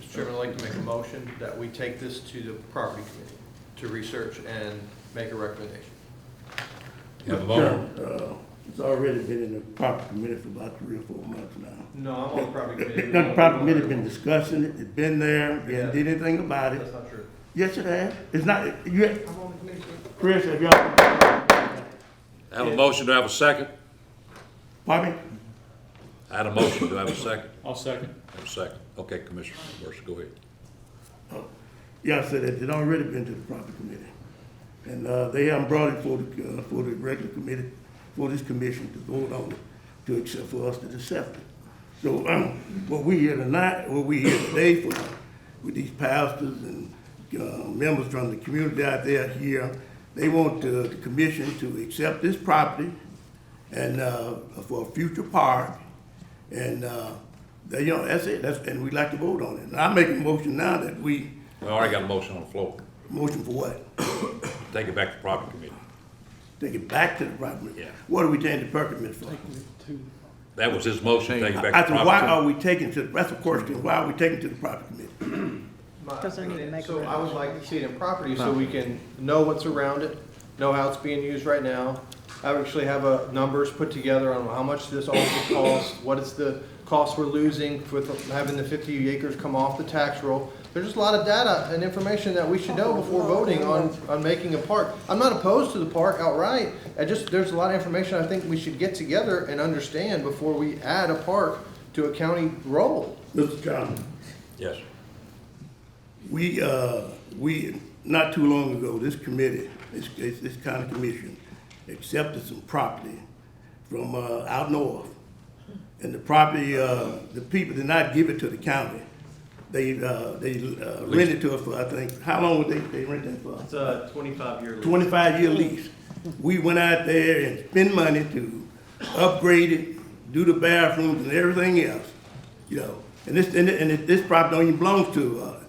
Mr. Chairman, I'd like to make a motion that we take this to the property committee to research and make a recommendation. You have a vote? It's already been in the property committee for about 3 or 4 months now. No, I'm on the property committee. The property committee been discussing it, it's been there, you haven't did anything about it. That's not true. Yes, it has. It's not, you, I'm on the committee, sir. Chris, have y'all? I have a motion, do I have a second? Pardon me? I had a motion, do I have a second? I'll second. I have a second. Okay, Commissioner Mercer, go ahead. Yeah, I said that it already been to the property committee. And, they haven't brought it for the regular committee, for this commission to vote on it, to accept, for us to accept it. So, what we here tonight, what we here today for, with these pastors and, members from the community out there here, they want the commission to accept this property and, for a future park. And, you know, that's it, and we'd like to vote on it. And I make a motion now that we. We already got a motion on the floor. Motion for what? Take it back to property committee. Take it back to the property committee? Yeah. What are we taking the property committee for? That was his motion, take it back I to said, property why committee. are we taking to, that's a question, why are we taking to the property committee? So I would like to see it in property so we can know what's around it, know how it's being used right now. I actually have numbers put together on how much this all will cost, what is the cost we're losing with having the 50 acres come off the tax roll. There's just a lot of data and information that we should know before voting on making a park. I'm not opposed to the park outright. There's a lot of information I think we should get together and understand before we add a park to a county role. Mr. Chairman. Yes. We, not too long ago, this committee, this county commission, accepted some property from, out north. And the property, the people did not give it to the county. They rented to us for, I think, how long would they rent that for? It's a 25-year lease. 25-year lease. We went out there and spent money to upgrade it, do the bathrooms and everything else, you know. And this property don't even belong to us.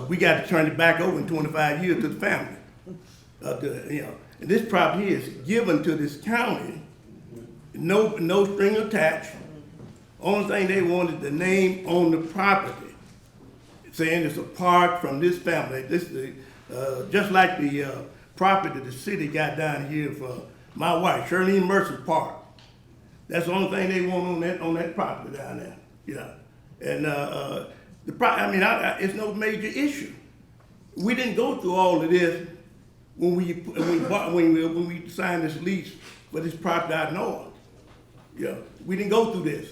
We got to turn it back over in 25 years to the family. You know, and this property is given to this county, no string attached. Only thing they wanted the name on the property, saying it's a park from this family. This is just like the property the city got down here for my wife, Shirlene Mercer Park. That's the only thing they want on that property down there, you know. And it's no major issue. We didn't go through all of this when we signed this lease for this property out north. You know, we didn't go through this.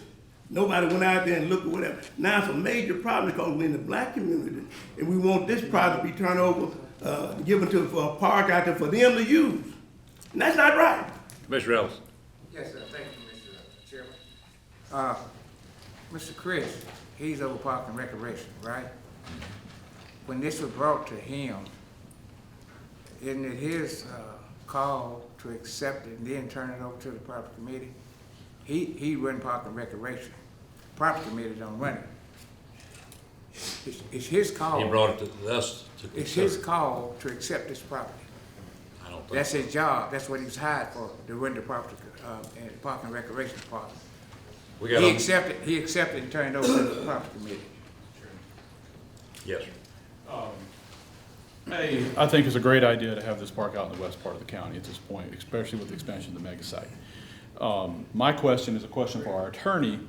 Nobody went out there and looked at whatever. Now it's a major problem because we're in the black community and we want this property to be turned over, given to for a park out there for them to use. And that's not right. Commissioner Ellis. Yes, sir. Thank you, Mr. Chairman. Mr. Chris, he's over Park and Recreation, right? When this was brought to him, isn't it his call to accept it and then turn it over to the property committee? He run Park and Recreation. Property committee don't run it. It's his call. He brought it to us to It's his call to accept this property. I don't That's his job. That's what he was hired for, to run the property, and Park and Recreation Department. He accepted and turned over to the property committee. Yes, sir. I think it's a great idea to have this park out in the west part of the county at this point, especially with the expansion of the mega site. My question is a question for our attorney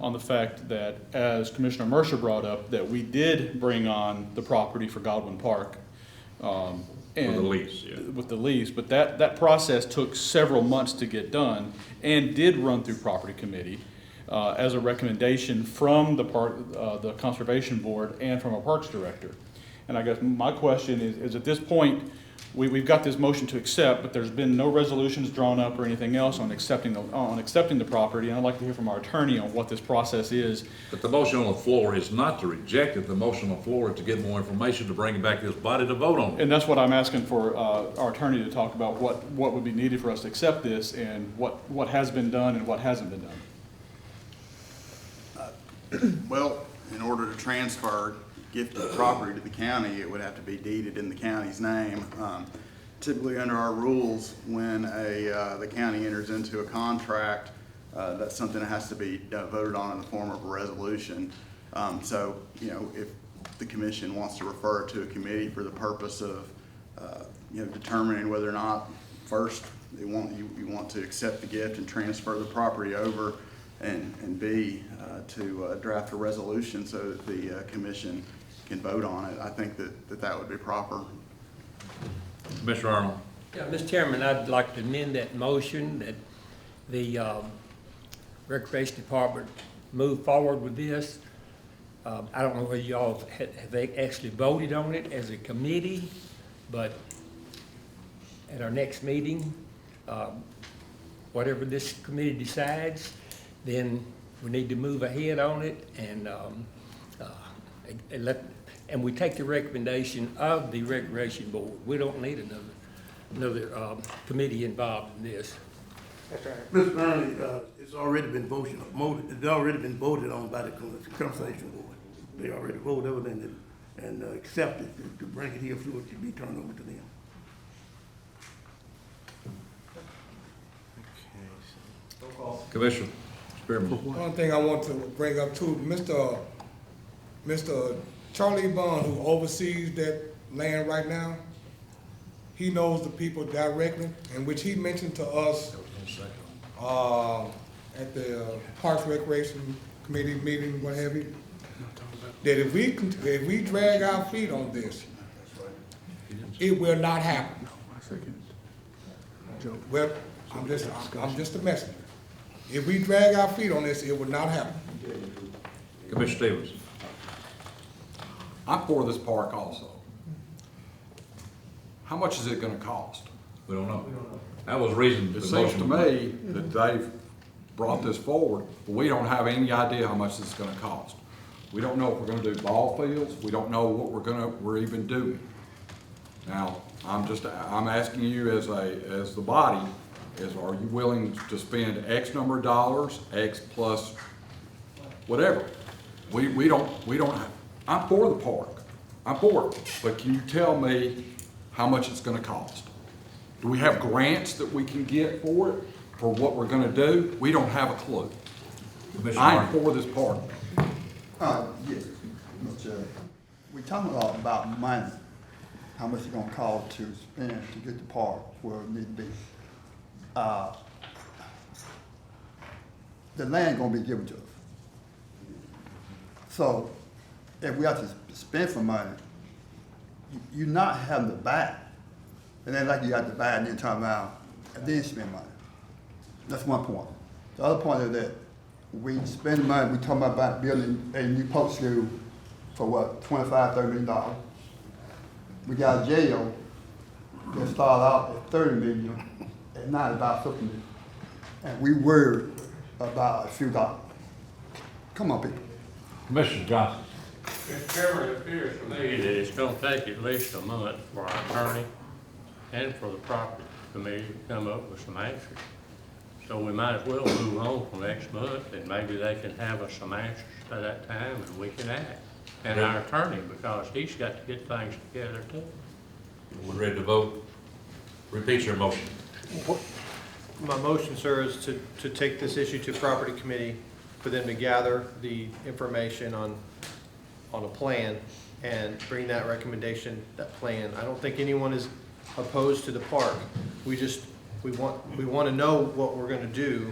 on the fact that, as Commissioner Mercer brought up, that we did bring on the property for Godwin Park. And With the lease, yeah. With the lease, but that process took several months to get done and did run through property committee as a recommendation from the Conservation Board and from our Parks Director. And I guess my question is at this point, we've got this motion to accept, but there's been no resolutions drawn up or anything else on accepting the property. And I'd like to hear from our attorney on what this process is. But the motion on the floor is not to reject it. The motion on the floor is to get more information to bring it back to this body to vote on it. And that's what I'm asking for our attorney to talk about, what would be needed for us to accept this and what has been done and what hasn't been done. Well, in order to transfer gifted property to the county, it would have to be deeded in the county's name. Typically, under our rules, when the county enters into a contract, that's something that has to be voted on in the form of a resolution. So, if the commission wants to refer it to a committee for the purpose of, determining whether or not, first, you want to accept the gift and transfer the property over, and B, to draft a resolution so that the commission can vote on it, I think that would be proper. Mr. Arnold. Yeah, Mr. Chairman, I'd like to amend that motion that the Recreation Department move forward with this. I don't know whether y'all have actually voted on it as a committee, but at our next meeting, whatever this committee decides, then we need to move ahead on it and we take the recommendation of the Recreation Board. We don't need another committee involved in this. That's right. Mr. Burnley, it's already been voted on by the Conservation Board. They already voted over it and accepted to bring it here so it should be turned over to them. Commissioner Spearman. One thing I want to bring up too, Mr. Charlie Bond, who oversees that land right now, he knows the people directly, in which he mentioned to us at the Parks Recreation Committee meeting, what have you, that if we drag our feet on this, it will not happen. Well, I'm just a messenger. If we drag our feet on this, it will not happen. Commissioner Stevens. I'm for this park also. How much is it gonna cost? We don't know. That was the reason. It seems to me that they've brought this forward, but we don't have any idea how much this is gonna cost. We don't know if we're gonna do ball fields. We don't know what we're even doing. Now, I'm asking you as the body, are you willing to spend X number of dollars, X plus whatever? We don't have, I'm for the park. I'm for it. But can you tell me how much it's gonna cost? Do we have grants that we can get for it, for what we're gonna do? We don't have a clue. I'm for this park. Yes, Mr. Chair. We're talking about money, how much it's gonna cost to spend to get the park where it need to be. The land gonna be given to us. So if we have to spend for money, you're not having to buy it. And then like you have to buy it and then turn around and then spend money. That's one point. The other point is that we spend money, we talking about building a new public school for what, $25, $30 million. We got a jail that started out at $30 million, and now it's about $50 million. And we worried about a few dollars. Come on, people. Commissioner Johnson. Mr. Chairman, it appears to me that it's going to take at least a month for our attorney and for the property committee to come up with some answers. So we might as well move on for next month, and maybe they can have us some answers by that time, and we can act. And our attorney, because he's got to get things together too. We're ready to vote. Repeat your motion. My motion, sir, is to take this issue to property committee for them to gather the information on a plan and bring that recommendation, that plan. I don't think anyone is opposed to the park. We want to know what we're going to do.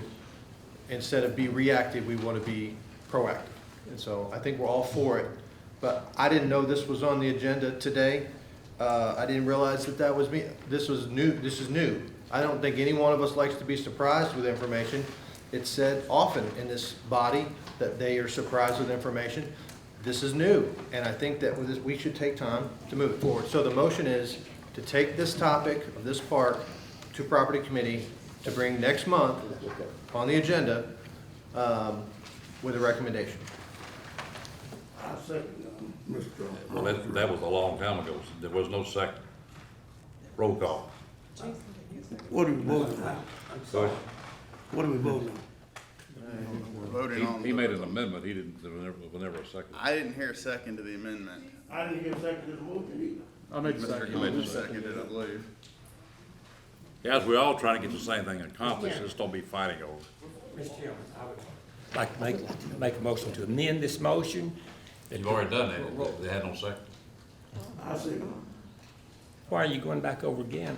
Instead of be reactive, we want to be proactive. And so I think we're all for it. But I didn't know this was on the agenda today. I didn't realize that was me. This was new. This is new. I don't think any one of us likes to be surprised with information. It's said often in this body that they are surprised with information. This is new, and I think that with this, we should take time to move it forward. So the motion is to take this topic of this park to property committee to bring next month on the agenda with a recommendation. I second, Mr. Well, that was a long time ago. There was no second. Roll call. What are we voting on? Sorry. What are we voting Voting on. He made an amendment. He didn't, there was never a second. I didn't hear a second to the amendment. on? I didn't hear a second to the motion either. I made the Mr. second. Gould seconded, I believe. Guys, we're all trying to get the same thing accomplished. Just don't be fighting over it. Mr. Chairman, I would like to make a motion to amend this motion. You've already done that. They had no second. I second. Why are you going back over again?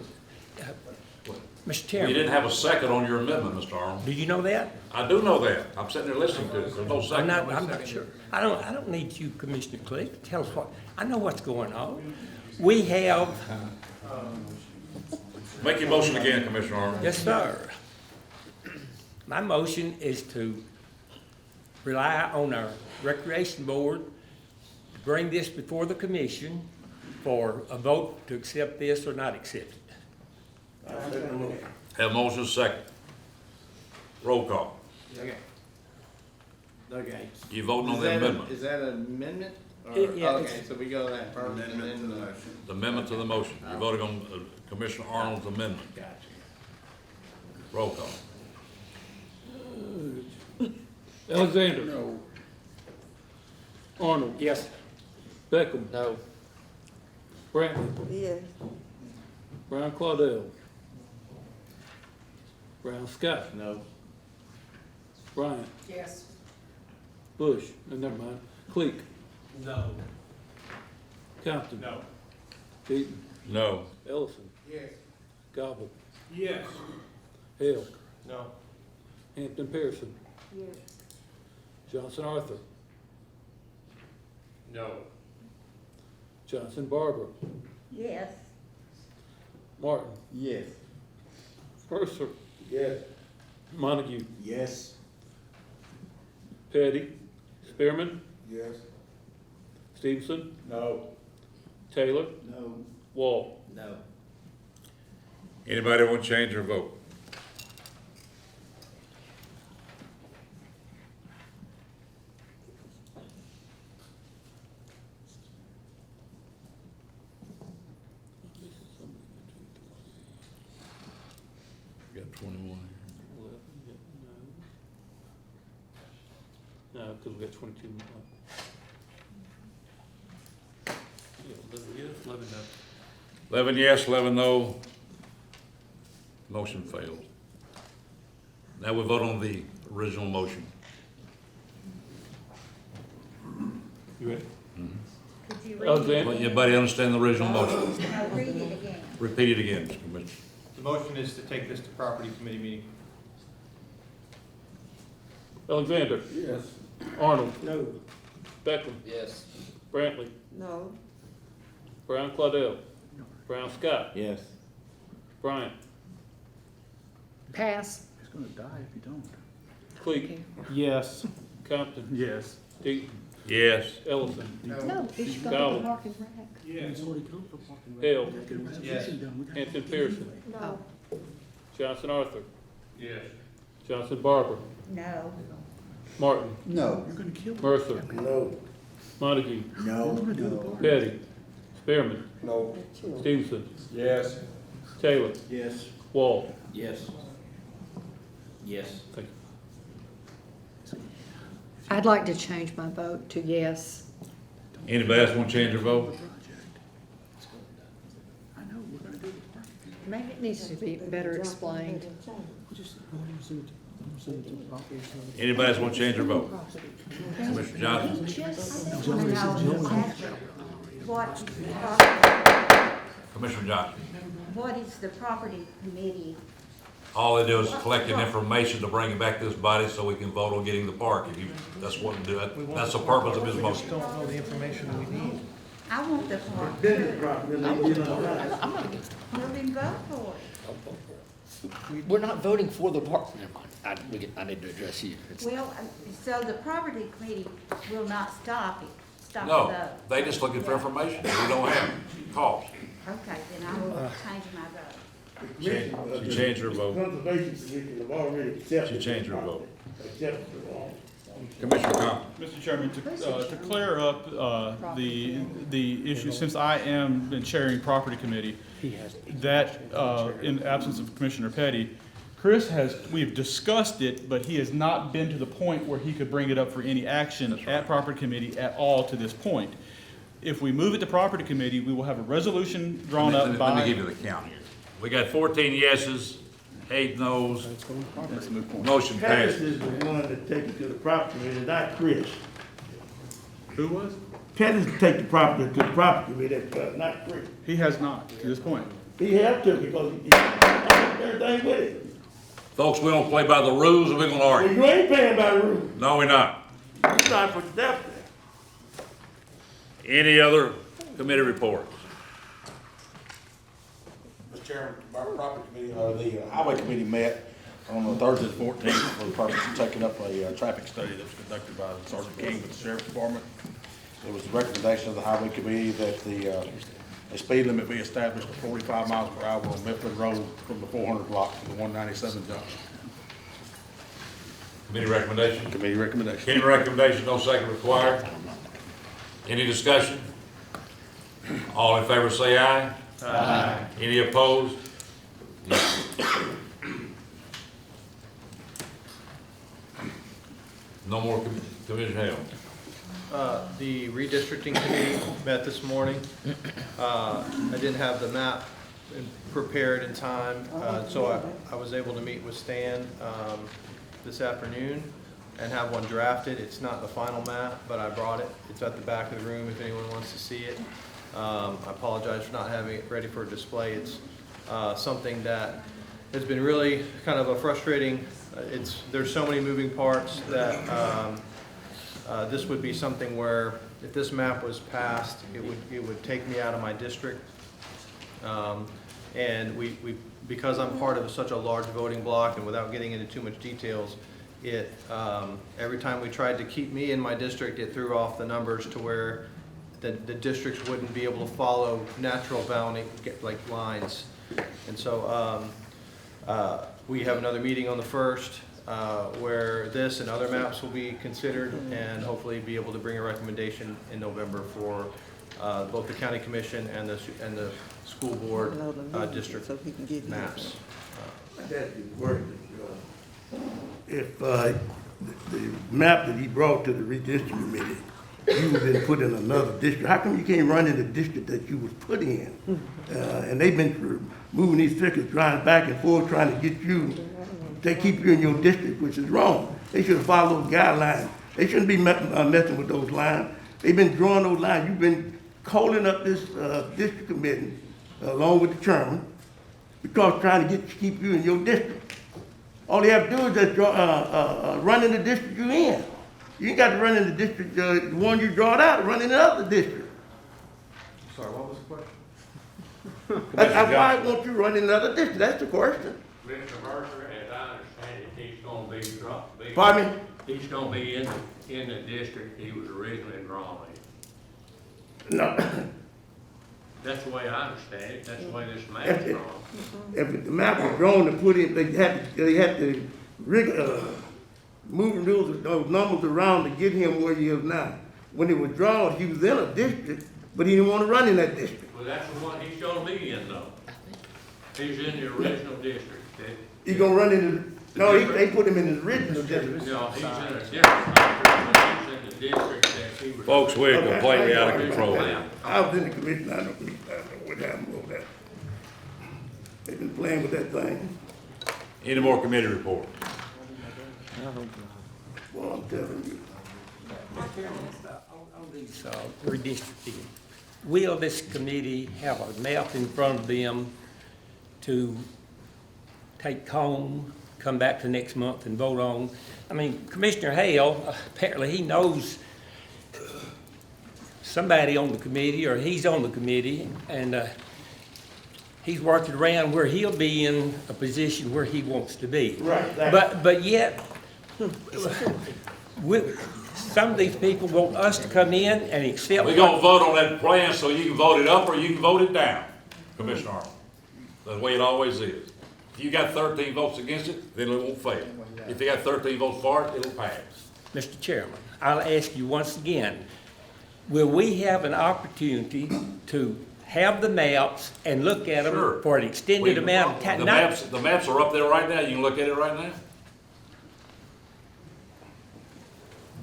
Mr. You Chairman. didn't have a second on your amendment, Mr. Arnold. Do you know that? I do know that. I'm sitting there listening to it. There's no second. I'm not sure. I don't need you, Commissioner Cliff, to tell us what, I know what's going on. We have, Make your motion again, Commissioner Arnold. yes, sir. My motion is to rely on our recreation board to bring this before the commission for a vote to accept this or not accept it. I second the motion. Have motion second. Roll call. Okay. You voting on the amendment? Is that an amendment? Or- Yeah, Okay, so we go that first and Amendment to the then, motion. The amendment to the motion. You're voting on Commissioner Arnold's amendment. gotcha. Roll call. Alexander. No. Arnold. Yes. Beckham. No. Brantley. Yes. Brown Claudel. Brown Scott. No. Bryant. Yes. Bush. Never mind. Cleek. No. Compton. No. Deaton. No. Ellison. Yes. Gobble. Yes. Hale. No. Hampton Pearson. Yes. Johnson Arthur. No. Johnson Barber. Yes. Martin. Yes. Mercer. Yes. Montague. Yes. Petty. Spearman. Yes. Stevenson. No. Taylor. No. Wall. No. Anybody want to change their vote? We got 21 No, because we got 22. Yeah, 11 yes, 11 no. 11 yes, 11 no. Motion failed. Now we vote on the original motion. You ready? Could you read it? Alexander. Anybody understand the original motion? No, read it again. Repeat it again, Mr. Commissioner. The motion is to take this to property committee meeting. Alexander. Yes. Arnold. No. Beckham. Yes. Brantley. No. Brown Claudel. Brown Scott. Yes. Bryant. Pass. He's gonna die if you don't. Cleek. Yes. Compton. Yes. Deaton. Yes. Ellison. No, it should go Gobble. to Park and Rec. Yes. Hale. Yes. Hampton Pearson. No. Johnson Arthur. Yes. Johnson Barber. No. Martin. No. Mercer. No. Montague. No. Petty. Spearman. No. Stevenson. Yes. Taylor. Yes. Wall. Yes. Yes. Thank you. I'd like to change my vote to yes. Anybody else want to change their vote? Maybe it needs to be better explained. Anybody else want to change their vote? Commissioner Johnson? Commissioner Johnson? What is the property committee? All they do is collecting information to bring it back to this body so we can vote on getting the park. If you, that's what we do. That's the purpose of his motion. We just don't know the information we need. I want the park. Business property, Well, then vote for it. We're not voting for the park. Never mind. I need to address you. Well, so the property committee will not stop it, stop the No, vote. they just looking for information. We don't have calls. Okay, then I will change my vote. She changed her vote. Conservation Commission have already accepted. She changed her vote. Accepted the law. Commissioner Cobb? Mr. Chairman, to clear up the issue, since I am the chairing property committee, that in absence of Commissioner Petty, we've discussed it, but he has not been to the point where he could bring it up for any action at property committee at all to this point. If we move it to property committee, we will have a resolution drawn up by. Let me give you the count here. We got 14 yeses, 8 noes. Motion Pettis passed. is the one that take it to the property committee, not Chris. Who was? Pettis take the property to the property committee, not Chris. He has not to this point. He have to because he everything with it. Folks, we don't play by the rules and we're gonna argue. Well, you ain't paying by the rules. No, we're not. You trying to put yourself there. Any other committee reports? Mr. Chairman, our property committee, the highway committee met on Thursday the 14th for the purpose of taking up a traffic study that was conducted by Sergeant King with the Sheriff's Department. It was the recommendation of the highway committee that a speed limit be established of 45 miles per hour on Mifflin Road from the 400 block to the 197 junction. Committee recommendation? Committee recommendation. Committee recommendation, no second required. Any discussion? All in favor say aye. Aye. Any opposed? No more commission held. The redistricting committee met this morning. I didn't have the map prepared in time, so I was able to meet with Stan this afternoon and have one drafted. It's not the final map, but I brought it. It's at the back of the room if anyone wants to see it. I apologize for not having it ready for display. It's something that has been really kind of a frustrating, there's so many moving parts that this would be something where if this map was passed, it would take me out of my district. And because I'm part of such a large voting block, and without getting into too much details, every time we tried to keep me in my district, it threw off the numbers to where the districts wouldn't be able to follow natural bounding like lines. And so we have another meeting on the 1st where this and other maps will be considered, and hopefully be able to bring a recommendation in November for both the county commission and the school board district maps. If the map that he brought to the redistricting committee, you was been put in another district, how come you can't run in the district that you was put in? And they've been moving these figures, trying back and forth, trying to get you, they keep you in your district, which is wrong. They should have followed those guidelines. They shouldn't be messing with those lines. They've been drawing those lines. You've been calling up this district committee along with the chairman because trying to keep you in your district. All they have to do is just run in the district you're in. You ain't got to run in the district, the one you drawed out, run in the other district. Sorry, what was the question? That's why I want you to run in the other district. That's the question. Mr. Mercer, as I understand it, he's gonna be Pardon me? He's gonna be in the district he was originally drawn in. No. That's the way I understand it, that's the way this map is drawn. If the map was drawn to put in, they had to move those numbers around to get him where he is now. When it was drawn, he was in a district, but he didn't want to run in that district. Well, that's the one he's gonna be in though. He's in the original district. He's gonna run in the, no, they put him in his original district. No, he's in a different district, but he's in the district that he was. Folks, we're completely out of control. I was in the commission, I don't know what happened over that. They've been playing with that thing. Any more committee report? Well, I'm telling you. On these redistricting, will this committee have a map in front of them to take home, come back to next month and vote on? I mean, Commissioner Hale, apparently he knows somebody on the committee, or he's on the committee, and he's working around where he'll be in a position where he wants to be. Right. But yet, some of these people want us to come in and accept. We're gonna vote on that plan so you can vote it up or you can vote it down, Commissioner Arnold. That's the way it always is. If you got 13 votes against it, then it won't fail. If you got 13 votes for it, it'll pass. Mr. Chairman, I'll ask you once again, will we have an opportunity to have the maps and look at them Sure. for an extended amount of time? The maps are up there right now. You can look at it right now.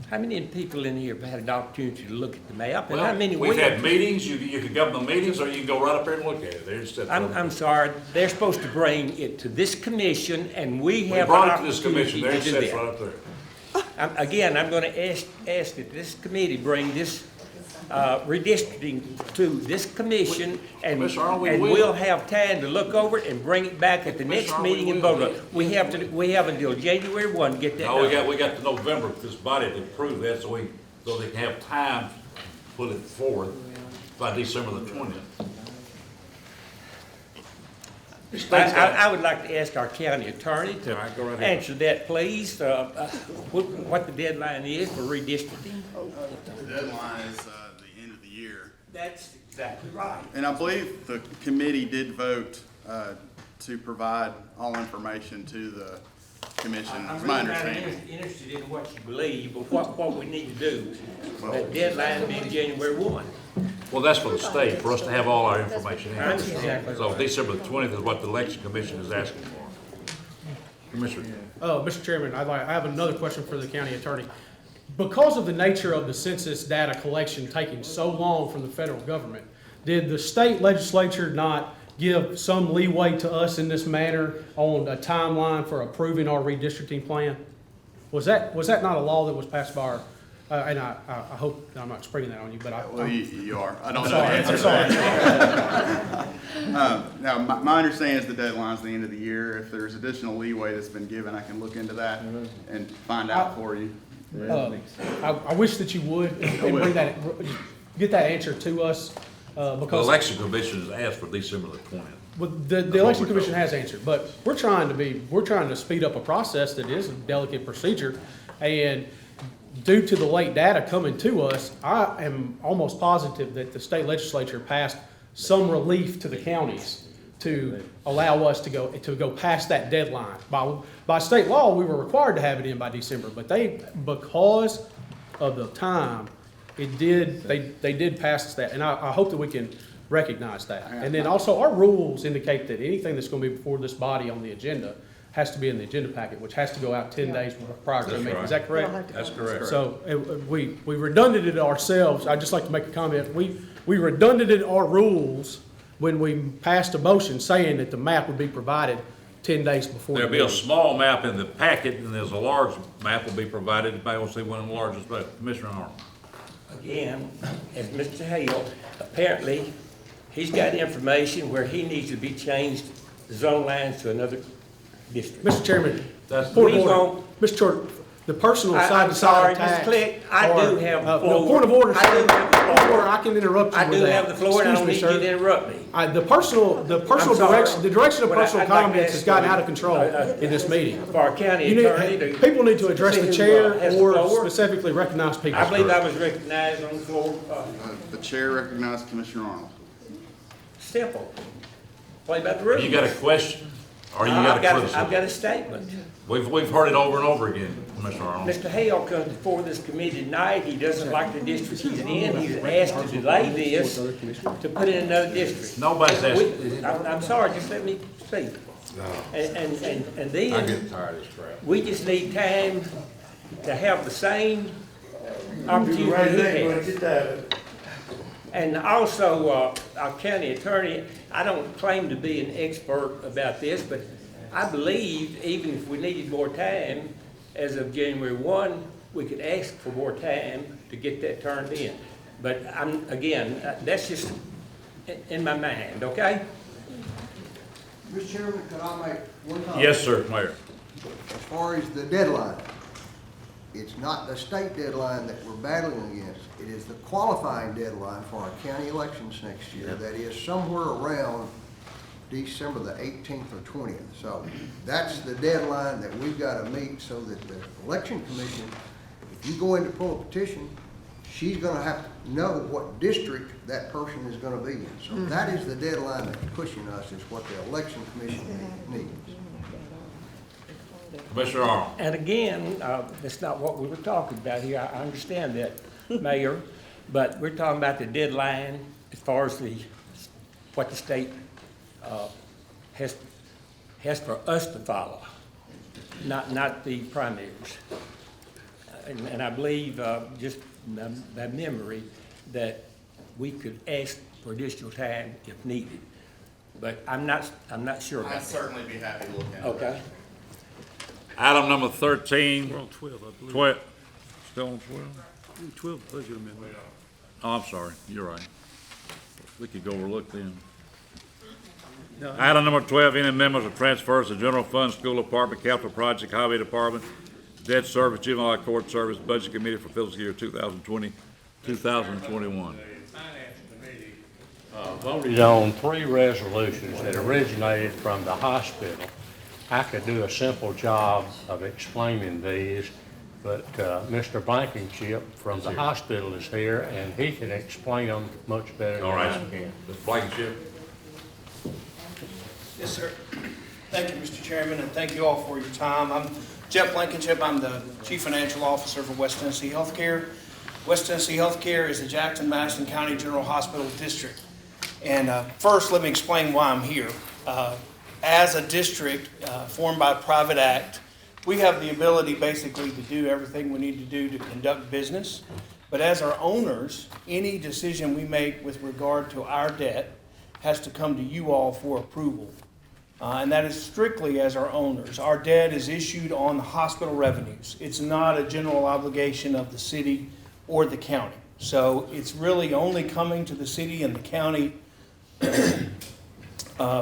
How many people in here have had an opportunity to look at the map? And Well, how many we've will? had meetings. You can come to the meetings or you can go right up there and look at it. There's I'm sorry, they're supposed to bring it to this commission, and we We have an brought it to this opportunity commission. There to it do sits that. right up there. Again, I'm going to ask that this committee bring this redistricting to this commission, and Commissioner Arnold, we and will. we'll have time to look over it and bring it back at the next Commissioner Arnold, meeting and we will. vote on it. We have until January 1 to get that No, done. we got to November for this body to approve that so they can have time to put it forward by December the 20th. I would like to ask our county attorney to All right, go right ahead. answer that, please, what the deadline is for redistricting. The deadline is the end of the year. That's exactly right. And I believe the committee did vote to provide all information to the commission, I'm is my really not understanding. interested in what you believe, but what we need to do. That deadline being January 1. Well, that's for the state, for us to have all our information in. That's exactly So right. December the 20th is what the election commission is asking for. Commissioner. Mr. Chairman, I have another question for the county attorney. Because of the nature of the census data collection taking so long from the federal government, did the state legislature not give some leeway to us in this matter on a timeline for approving our redistricting plan? Was that not a law that was passed by our, and I hope I'm not springing that on you, but Well, you are. I don't I'm know the sorry, answer I'm to that. Now, my understanding is the deadline's the end of the year. If there's additional leeway that's been given, I can look into that and find out for you. I wish that you would and bring that, get that answer to us, The because. election commission has asked for December the 20th. Well, the election commission has answered, but we're trying to speed up a process that is a delicate procedure. And due to the late data coming to us, I am almost positive that the state legislature passed some relief to the counties to allow us to go past that deadline. By state law, we were required to have it in by December, but because of the time, they did pass that, and I hope that we can recognize that. And then also, our rules indicate that anything that's gonna be before this body on the agenda has to be in the agenda packet, which has to go out 10 days prior to the meeting. Is that correct? That's correct. So we redundant it ourselves. I'd just like to make a comment. We redundant our rules when we passed a motion saying that the map would be provided 10 days before. There'll the be a meeting. small map in the packet, and there's a large map will be provided. If I want to see one of the largest, but Commissioner Arnold. Again, as Mr. Hale, apparently, he's got information where he needs to be changed zone lines to another district. Mr. Chairman, That's point of we order. won't- Mr. Chair, the personal I'm side-to-side sorry, attacks. Mr. Click, I do have the no, floor. point of order, I sir. do have the Point of floor. order. I can interrupt you I with do that. have the floor, and I don't need Excuse you me, to sir. interrupt me. The personal I'm sorry. direction, the direction of But personal I'd like to comments has ask gotten for- out of control in this meeting. For our county You attorney need, to. people need to address see the who, chair has the or floor. specifically recognize people. I believe I was recognized on the floor. The chair recognized Commissioner Arnold. Simple. Play by the rules. You got a question, or you got a criticism? I've got a statement. We've heard it over and over again, Commissioner Arnold. Mr. Hale comes before this committee tonight, he doesn't like the district he's in, he's asked to delay this to put in another district. Nobody's asking. I'm sorry, just let me speak. And I then, get tired of this crap. we just need time to have the same opportunity Right he there, had. get that. And also, our county attorney, I don't claim to be an expert about this, but I believe even if we needed more time, as of January 1, we could ask for more time to get that turned in. But again, that's just in my mind, okay? Mr. Chairman, could I make one comment? Yes, sir, Mayor. As far as the deadline, it's not the state deadline that we're battling against. It is the qualifying deadline for our county elections next year. That is somewhere around December the 18th or 20th. So that's the deadline that we've got to meet so that the election commission, if you go in to pull a petition, she's going to have to know what district that person is going to be in. So that is the deadline that's pushing us, is what the election commission needs. Commissioner Arnold. And again, that's not what we were talking about here. I understand that, Mayor, but we're talking about the deadline as far as what the state has for us to follow, not the primaries. And I believe, just by memory, that we could ask for additional time if needed. But I'm not sure about that. I'd certainly be happy to look at it. Okay. Item number 13. We're on 12, I believe. 12. Still on 12? 12 budget amendment. Oh, I'm sorry. You're right. We could go overlook them. No, Item number 12, any amendments or transfers to general fund, school department, capital project, highway department, debt service, juvenile court service, budget committee for fiscal year 2020, 2021. Voted on 3 resolutions that originated from the hospital. I could do a simple job of explaining these, but Mr. Blankenship from the hospital is here, and he can explain them much better than I can. Mr. Blankenship. Yes, sir. Thank you, Mr. Chairman, and thank you all for your time. I'm Jeff Blankenship. I'm the Chief Financial Officer for West Tennessee Healthcare. West Tennessee Healthcare is the Jackson-Madison County General Hospital District. And first, let me explain why I'm here. As a district formed by private act, we have the ability basically to do everything we need to do to conduct business. But as our owners, any decision we make with regard to our debt has to come to you all for approval. And that is strictly as our owners. Our debt is issued on the hospital revenues. It's not a general obligation of the city or the county. So it's really only coming to the city and the county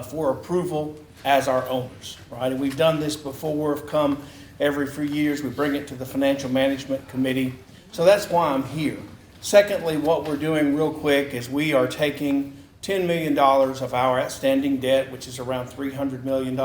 for approval as our owners, right? And we've done this before, have come every few years. We bring it to the Financial Management Committee. So that's why I'm here. Secondly, what we're doing real quick is we are taking $10 million of our outstanding debt, which is around $300 million,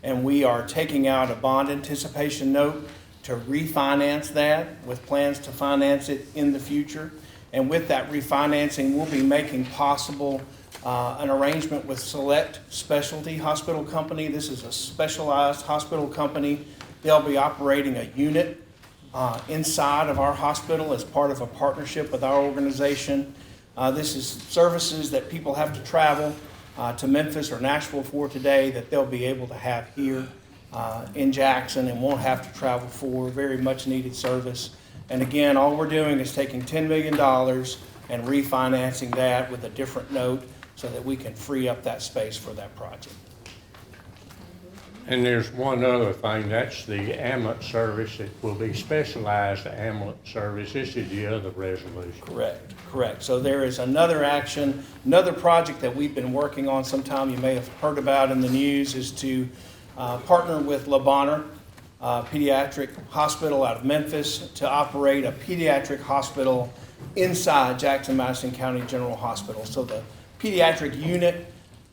and we are taking out a bond anticipation note to refinance that with plans to finance it in the future. And with that refinancing, we'll be making possible an arrangement with Select Specialty Hospital Company. This is a specialized hospital company. They'll be operating a unit inside of our hospital as part of a partnership with our organization. This is services that people have to travel to Memphis or Nashville for today that they'll be able to have here in Jackson and won't have to travel for. Very much needed service. And again, all we're doing is taking $10 million and refinancing that with a different note so that we can free up that space for that project. And there's one other thing, that's the ambulance service. It will be specialized ambulance service. This is the other resolution. Correct. So there is another action, another project that we've been working on sometime you may have heard about in the news is to partner with Le Bonheur Pediatric Hospital out of Memphis to operate a pediatric hospital inside Jackson-Madison County General Hospital. So the pediatric unit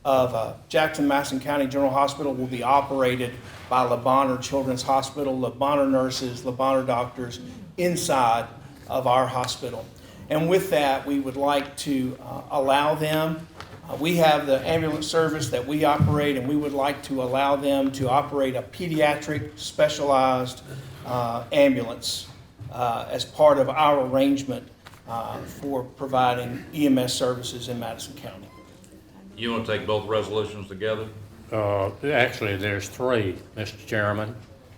of Jackson-Madison County General Hospital will be operated by Le Bonheur Children's Hospital, Le Bonheur nurses, Le Bonheur doctors inside of our hospital. And with that, we would like to allow them, we have the ambulance service that we operate, and we would like to allow them to operate a pediatric specialized ambulance as part of our arrangement for providing EMS services in Madison County. You want to take both resolutions together? Actually, there's 3, Mr. Chairman.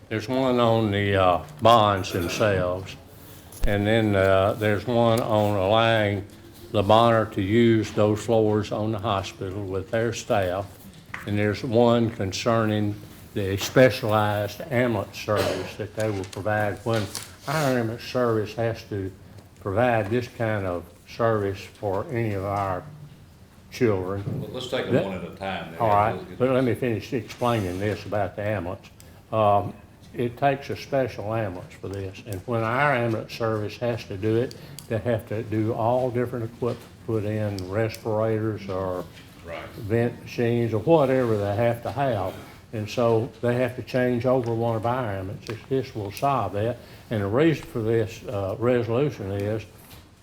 There's one on the bonds themselves, and then there's one on allowing the monitor to use those floors on the hospital with their staff. And there's one concerning the specialized ambulance service that they will provide when our ambulance service has to provide this kind of service for any of our children. Well, let's take them one at a time. All right, but let me finish explaining this about the ambulance. It takes a special ambulance for this, and when our ambulance service has to do it, they have to do all different equipment, put in respirators or vent machines or whatever they have to have. And so they have to change over one of our ambulances. This will solve that. And the reason for this resolution is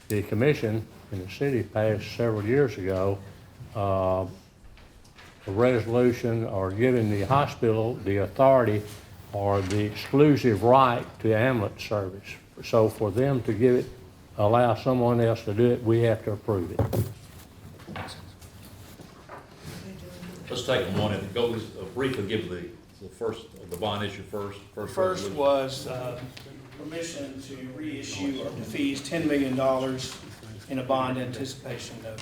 the commission in the city passed several years ago a resolution or giving the hospital the authority or the exclusive right to ambulance service. So for them to give it, allow someone else to do it, we have to approve it. Let's take them one and go, briefly give the first, the bond issue first. First resolution. was permission to reissue or defease $10 million in a bond anticipation note.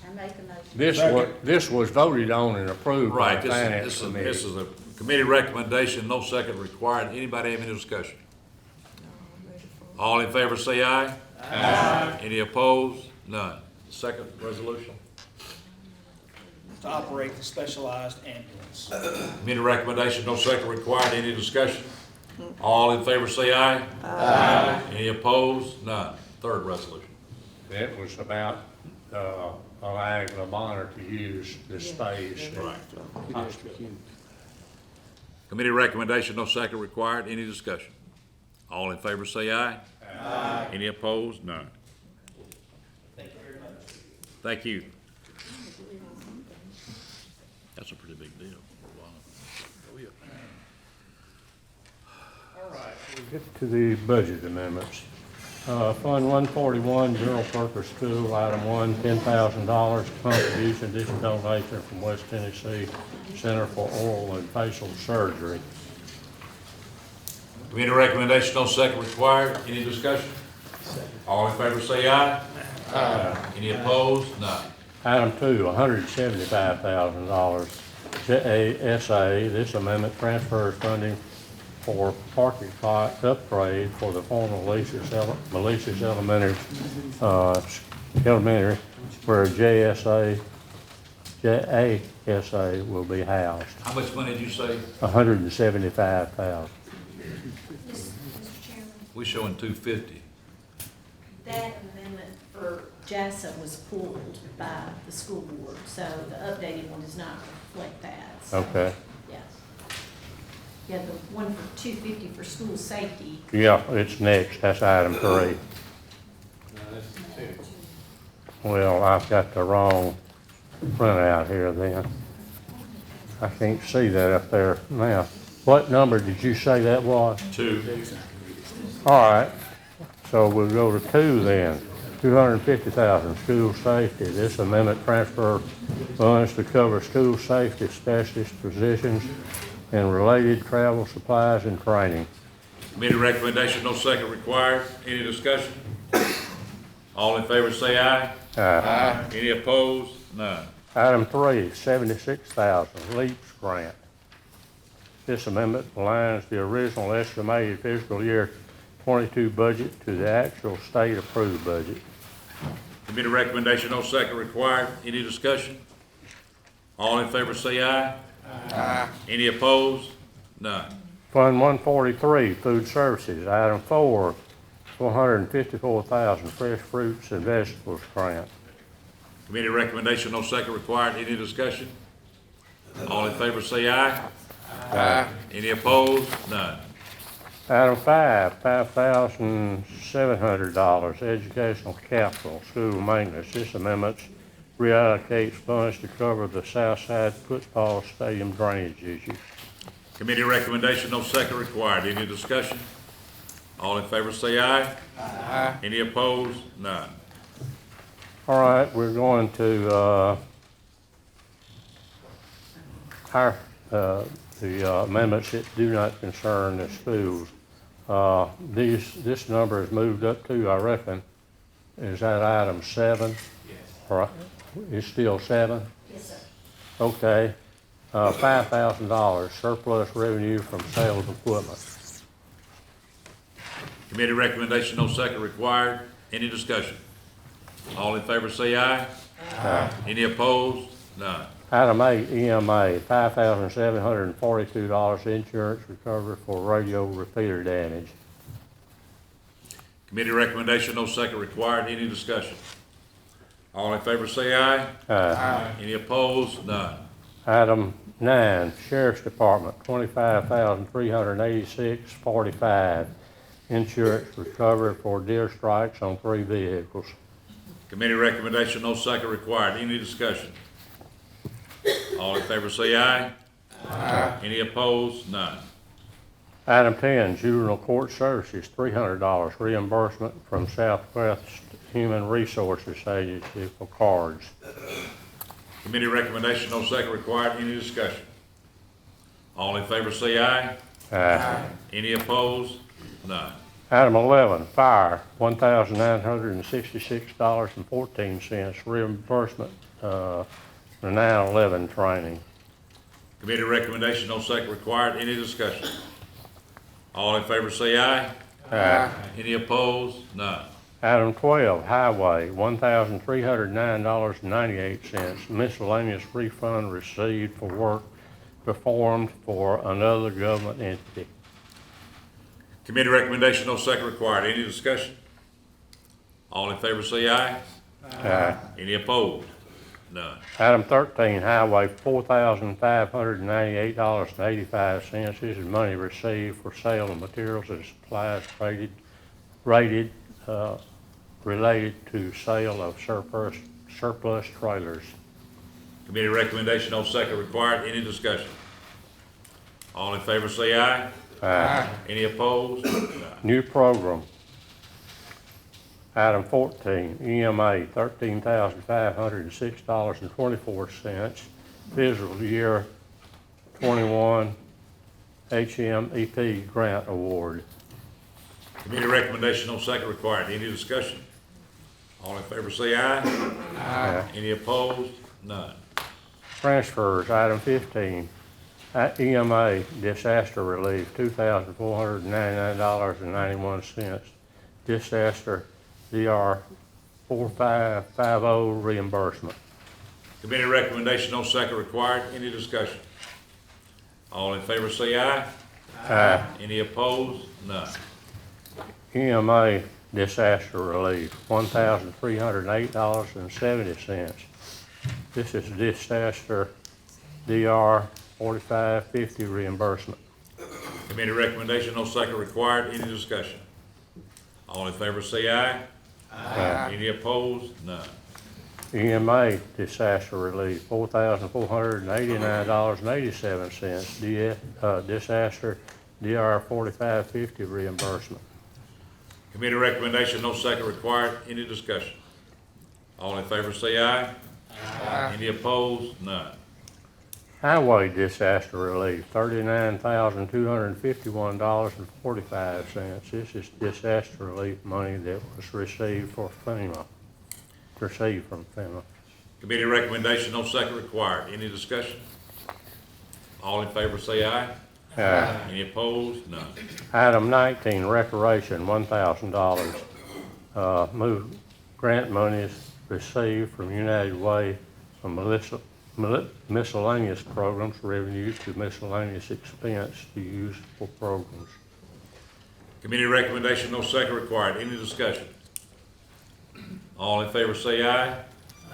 I make a motion. This was voted on and approved by Right, the Finance Committee. this is a committee recommendation, no second required. Anybody have any discussion? All in favor say aye. Aye. Any opposed? None. Second resolution. To operate the specialized ambulance. Committee recommendation, no second required. Any discussion? All in favor say aye. Aye. Any opposed? None. Third resolution. That was about allowing the monitor to use the space. Right. Committee recommendation, no second required. Any discussion? All in favor say aye. Aye. Any opposed? None. Thank you very much. Thank you. That's a pretty big deal for a while. All right, we'll get to the budget amendments. Fund 141, General Purpose School, Item 1, $10,000 contribution, this donation from West Tennessee Center for Oral and Facial Surgery. Committee recommendation, no second required. Any discussion? All in favor say aye. Aye. Any opposed? None. Item 2, $175,000 JASA. This amendment transfers funding for parking lot upgrade for the former Malicious Elementary, where JASA will be housed. How much money did you say? $175,000. Mr. Chairman, We showing 250. that amendment for JASA was pulled by the school board, so the updated one does not reflect that. So, Okay. yes. Yeah, the one for 250 for school safety. Yeah, it's next. That's item 3. Well, I've got the wrong printout here then. I can't see that up there now. What number did you say that was? 2. All right, so we'll go to 2 then. $250,000 school safety. This amendment transfer funds to cover school safety specialist positions and related travel supplies and training. Committee recommendation, no second required. Any discussion? All in favor say aye. Aye. Any opposed? None. Item 3, $76,000 LEAPS grant. This amendment aligns the original estimated fiscal year 22 budget to the actual state approved budget. Committee recommendation, no second required. Any discussion? All in favor say aye. Aye. Any opposed? None. Fund 143, Food Services. Item 4, $454,000 fresh fruits and vegetables grant. Committee recommendation, no second required. Any discussion? All in favor say aye. Aye. Any opposed? None. Item 5, $5,700 educational capital, school maintenance. This amendment reallocates funds to cover the Southside football stadium drainage issues. Committee recommendation, no second required. Any discussion? All in favor say aye. Aye. Any opposed? None. All right, we're going to the amendments that do not concern the schools. This number is moved up to, I reckon, is that item 7? Yes. Or it's still 7? Yes, sir. Okay. $5,000 surplus revenue from sale of equipment. Committee recommendation, no second required. Any discussion? All in favor say aye. Aye. Any opposed? None. Item 8, EMA, $5,742 insurance recovery for radio repeater damage. Committee recommendation, no second required. Any discussion? All in favor say aye. Aye. Any opposed? None. Item 9, Sheriff's Department, $25,386.45 insurance recovery for deer strikes on 3 vehicles. Committee recommendation, no second required. Any discussion? All in favor say aye. Aye. Any opposed? None. Item 10, Juvenile Court Services, $300 reimbursement from Southwest Human Resources Agency for cards. Committee recommendation, no second required. Any discussion? All in favor say aye. Aye. Any opposed? None. Item 11, Fire, $1,966.14 reimbursement for 9/11 training. Committee recommendation, no second required. Any discussion? All in favor say aye. Aye. Any opposed? None. Item 12, Highway, $1,309.98 miscellaneous refund received for work performed for another government entity. Committee recommendation, no second required. Any discussion? All in favor say aye. Aye. Any opposed? None. Item 13, Highway, $4,598.85. This is money received for sale of materials and supplies related to sale of surplus trailers. Committee recommendation, no second required. Any discussion? All in favor say aye. Aye. Any opposed? None. New program. Item 14, EMA, $13,506.24. Fiscal year 21 HMEP grant award. Committee recommendation, no second required. Any discussion? All in favor say aye. Aye. Any opposed? None. Transfers, item 15. EMA Disaster Relief, $2,499.91. Disaster DR 4550 reimbursement. Committee recommendation, no second required. Any discussion? All in favor say aye. Aye. Any opposed? None. EMA Disaster Relief, $1,308.70. This is Disaster DR 4550 reimbursement. Committee recommendation, no second required. Any discussion? All in favor say aye. Aye. Any opposed? None. EMA Disaster Relief, $4,489.87. Disaster DR 4550 reimbursement. Committee recommendation, no second required. Any discussion? All in favor say aye. Aye. Any opposed? None. Highway Disaster Relief, $39,251.45. This is disaster relief money that was received from FEMA. Committee recommendation, no second required. Any discussion? All in favor say aye. Aye. Any opposed? None. Item 19, Recreation, $1,000. Move grant monies received from United Way from miscellaneous programs revenue to miscellaneous expense to use for programs. Committee recommendation, no second required. Any discussion? All in favor say aye.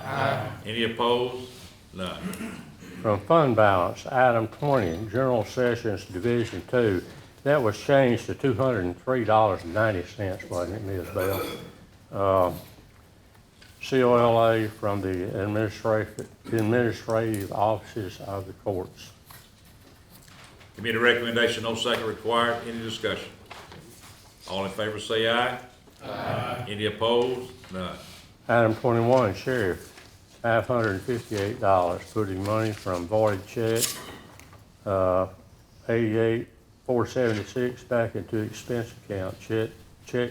Aye. Any opposed? None. From fund balance, item 20, General Sessions Division 2, that was changed to $203.90, wasn't it, Ms. Bell? COLA from the administrative offices of the courts. Committee recommendation, no second required. Any discussion? All in favor say aye. Aye. Any opposed? None. Item 21, Sheriff, $558, putting money from void check 88,476 back into expense account, check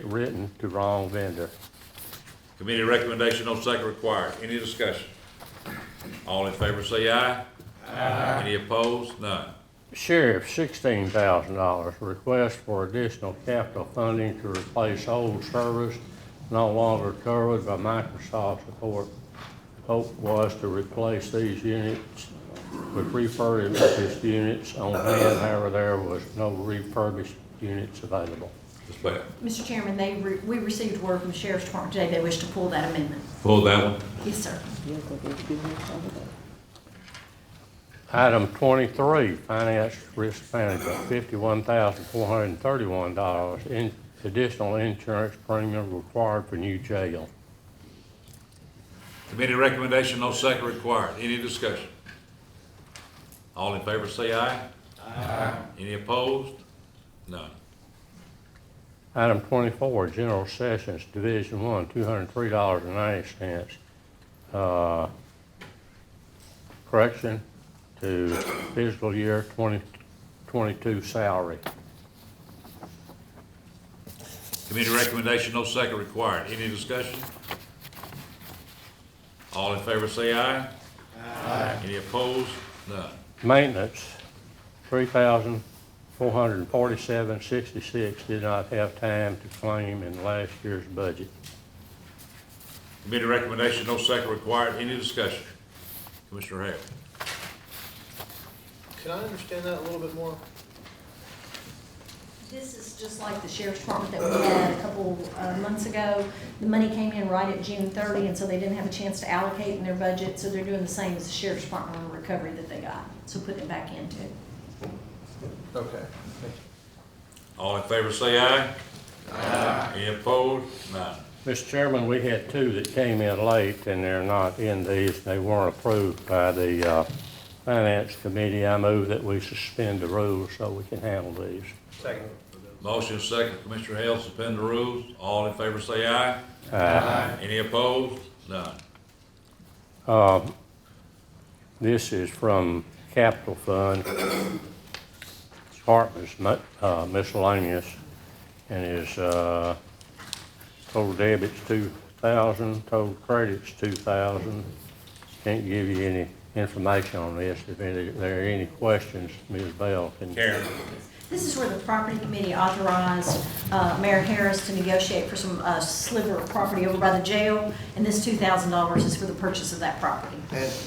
written to wrong vendor. Committee recommendation, no second required. Any discussion? All in favor say aye. Aye. Any opposed? None. Sheriff, $16,000, request for additional capital funding to replace old servers no longer covered by Microsoft support. Hope was to replace these units with refurbished units on hand, however, there was no refurbished units available. Ms. Bell. Mr. Chairman, we received word from the Sheriff's Department today they wish to pull that amendment. Pull that one. Yes, sir. Item 23, Finance Risk Management, $51,431 in additional insurance premium required for new jail. Committee recommendation, no second required. Any discussion? All in favor say aye. Aye. Any opposed? None. Item 24, General Sessions, Division 1, $203.90. Correction to fiscal year 2022 salary. Committee recommendation, no second required. Any discussion? All in favor say aye. Aye. Any opposed? None. Maintenance, $3,447.66 did not have time to claim in last year's budget. Committee recommendation, no second required. Any discussion? Commissioner Hale. Can I understand that a little bit more? This is just like the Sheriff's Department that we had a couple months ago. The money came in right at June 30, and so they didn't have a chance to allocate in their budget, so they're doing the same as the Sheriff's Department on the recovery that they got, so putting it back into. Okay. All in favor say aye. Aye. Any opposed? None. Mr. Chairman, we had two that came in late, and they're not in these. They weren't approved by the Finance Committee. I move that we suspend the rules so we can handle these. Second. Motion second, Commissioner Hale, suspend the rules. All in favor say aye. Aye. Any opposed? None. This is from Capital Fund, Department's miscellaneous, and is total debits $2,000, total credits $2,000. Can't give you any information on this. If there are any questions, Ms. Bell can. Karen. This is where the property committee authorized Mayor Harris to negotiate for some sliver of property over by the jail, and this $2,000 is for the purchase of that property.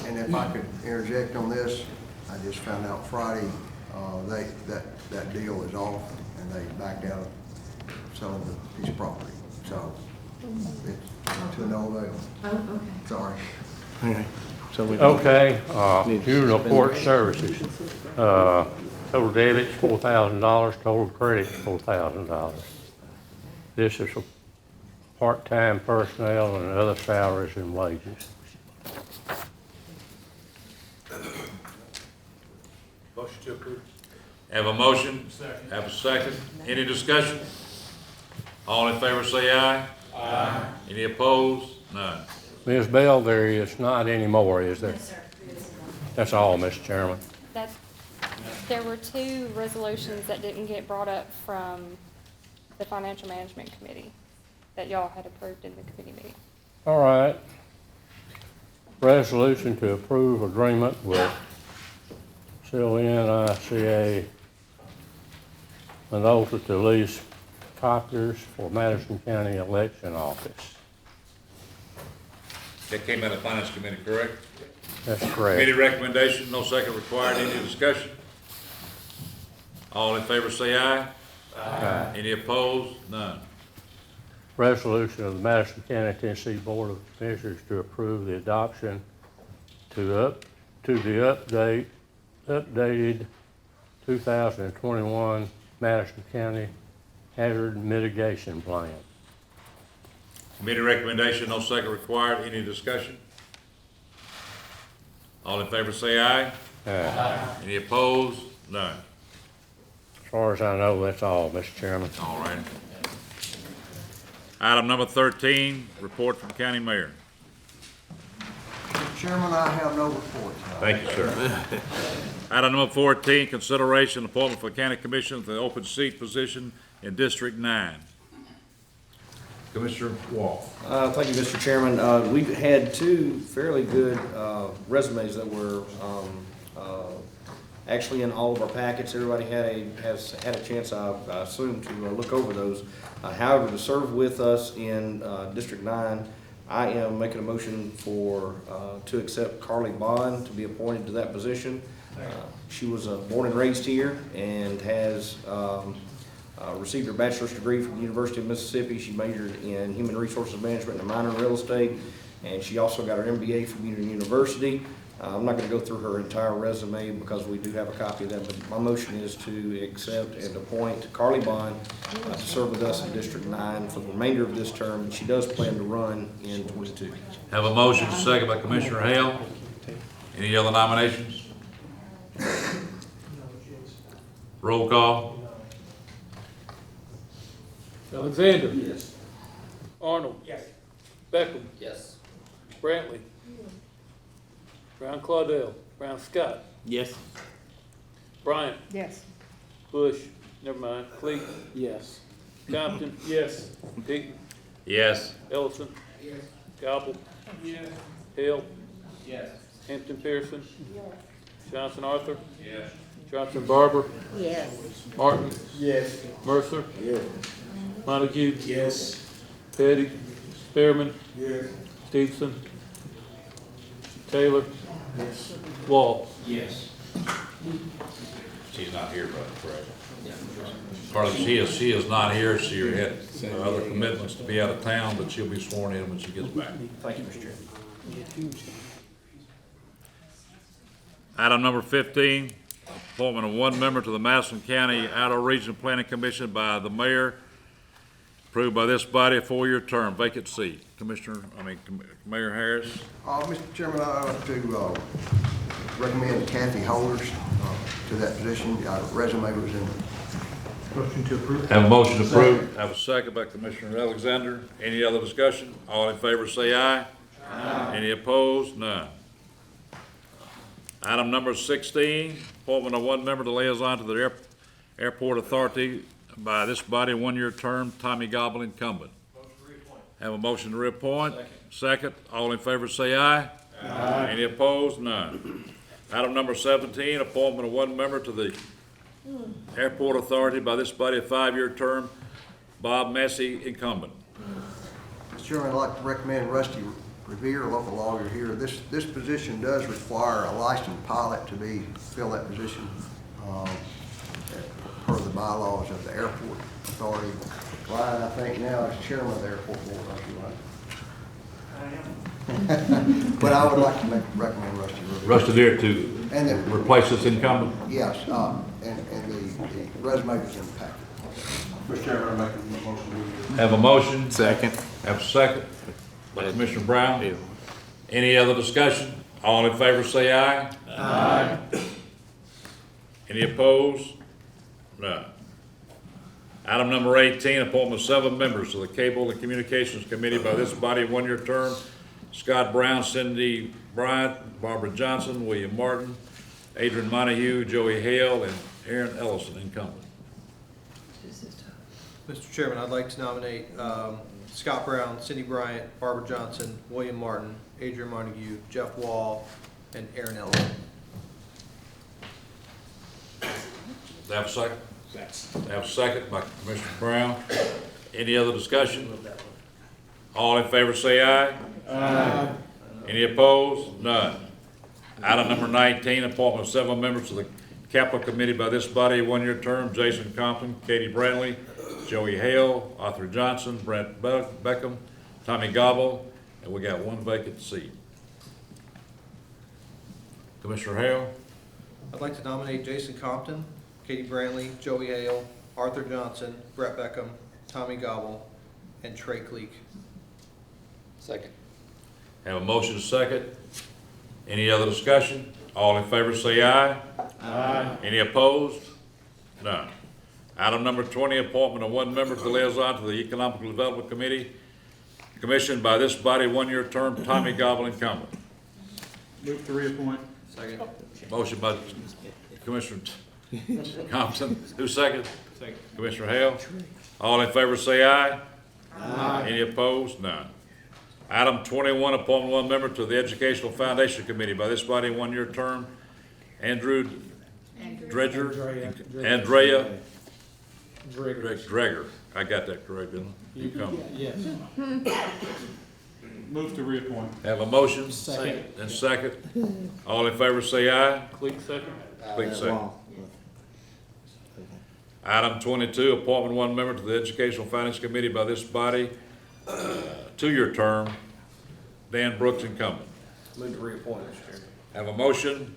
And if I could interject on this, I just found out Friday, that deal is off, and they backed out of selling the piece of property. So it's to no avail. Oh, okay. Sorry. Okay, juvenile court services, total debits $4,000, total credits $4,000. This is for part-time personnel and other salaries and wages. Motion to approve. Have a motion. Have a second. Any discussion? All in favor say aye. Aye. Any opposed? None. Ms. Bell, there is not any more, is there? Yes, sir. That's all, Mr. Chairman. There were two resolutions that didn't get brought up from the Financial Management Committee that y'all had approved in the committee meeting. All right. Resolution to approve agreement with CLNICA Minolta to lease copiers for Madison County Election Office. That came out of Finance Committee, correct? That's correct. Committee recommendation, no second required. Any discussion? All in favor say aye. Aye. Any opposed? None. Resolution of the Madison County, Tennessee Board of Commissioners to approve the adoption to the updated 2021 Madison County Hazard Mitigation Plan. Committee recommendation, no second required. Any discussion? All in favor say aye. Aye. Any opposed? None. As far as I know, that's all, Mr. Chairman. All right. Item number 13, report from County Mayor. Mr. Chairman, I have no report. Thank you, sir. Item number 14, consideration appointment for County Commission for the open seat position in District 9. Commissioner Wall. Thank you, Mr. Chairman. We've had two fairly good resumes that were actually in all of our packets. Everybody has had a chance, I assume, to look over those. However, to serve with us in District 9, I am making a motion to accept Carly Bond to be appointed to that position. She was born and raised here and has received her bachelor's degree from the University of Mississippi. She majored in human resources management and a minor in real estate, and she also got her MBA from Union University. I'm not going to go through her entire resume because we do have a copy of that, but my motion is to accept and appoint Carly Bond to serve with us in District 9 for the remainder of this term, and she does plan to run in 22. Have a motion, second by Commissioner Hale. Any other nominations? Roll call. Alexander. Yes. Arnold. Yes. Beckham. Yes. Brantley. Brown Claudel. Brown Scott. Yes. Bryant. Yes. Bush. Never mind. Cleek. Yes. Compton. Yes. Hickman. Yes. Ellison. Yes. Gobble. Yes. Hale. Yes. Hampton Pearson. Johnson Arthur. Yes. Johnson Barber. Yes. Martin. Yes. Mercer. Yes. Montague. Yes. Petty. Spearman. Yes. Stevenson. Taylor. Yes. Wall. Yes. She's not here, but correct. Carly, she is not here. She had other commitments to be out of town, but she'll be sworn in when she gets back. Thank you, Mr. Chairman. Item number 15, appointment of one member to the Madison County Outer Region Planning Commission by the mayor, approved by this body, a 4-year term, vacant seat. Mayor Harris. Mr. Chairman, I'd like to recommend Kathy Holders to that position. Resume was in. Motion to approve. Have a motion to approve. Have a second by Commissioner Alexander. Any other discussion? All in favor say aye. Aye. Any opposed? None. Item number 16, appointment of one member to liaison to the Airport Authority by this body, 1-year term, Tommy Gobble, incumbent. Motion to reappoint. Have a motion to reappoint. Second. All in favor say aye. Aye. Any opposed? None. Item number 17, appointment of one member to the Airport Authority by this body, a 5-year term, Bob Massey, incumbent. Mr. Chairman, I'd like to recommend Rusty Revere, a local lawyer here. This position does require a licensed pilot to fill that position per the bylaws of the Airport Authority. Ryan, I think now is chairman of the Airport Board, aren't you, Ryan? But I would like to recommend Rusty Revere. Rusty there to replace this incumbent? Yes, and the resume was in the packet. Mr. Chairman, I make a motion. Have a motion? Second. Have a second by Commissioner Brown. Any other discussion? All in favor say aye. Aye. Any opposed? None. Item number 18, appointment of 7 members to the Cable and Communications Committee by this body, 1-year term. Scott Brown, Cindy Bryant, Barbara Johnson, William Martin, Adrian Montague, Joey Hale, and Aaron Ellison, incumbent. Mr. Chairman, I'd like to nominate Scott Brown, Cindy Bryant, Barbara Johnson, William Martin, Adrian Montague, Jeff Wall, and Aaron Ellison. Have a second? Have a second by Commissioner Brown. Any other discussion? All in favor say aye. Aye. Any opposed? None. Item number 19, appointment of 7 members to the Capital Committee by this body, 1-year term, Jason Compton, Katie Brantley, Joey Hale, Arthur Johnson, Brent Beckham, Tommy Gobble, and we got 1 vacant seat. Commissioner Hale? I'd like to nominate Jason Compton, Katie Brantley, Joey Hale, Arthur Johnson, Brett Beckham, Tommy Gobble, and Trey Cleek. Second. Have a motion to second. Any other discussion? All in favor say aye. Aye. Any opposed? None. Item number 20, appointment of 1 member to liaison to the Economic Development Committee, commissioned by this body, 1-year term, Tommy Gobble, incumbent. Move to reappoint. Second. Motion by Commissioner Thompson. Who's second? Second. Commissioner Hale. All in favor say aye. Any opposed? None. Item 21, appointment one member to the Educational Foundation Committee. By this body, one-year term, Andrew Dredger, Andrea Dreger. I got that correct, didn't I? You come. Yes. Move to reappoint. Have a motion? Second. And second. All in favor say aye. Click second. Click second. Item 22, appointment one member to the Educational Finance Committee by this body, two-year term, Dan Brooks, incumbent. Move to reappoint, Mr. Chairman. Have a motion?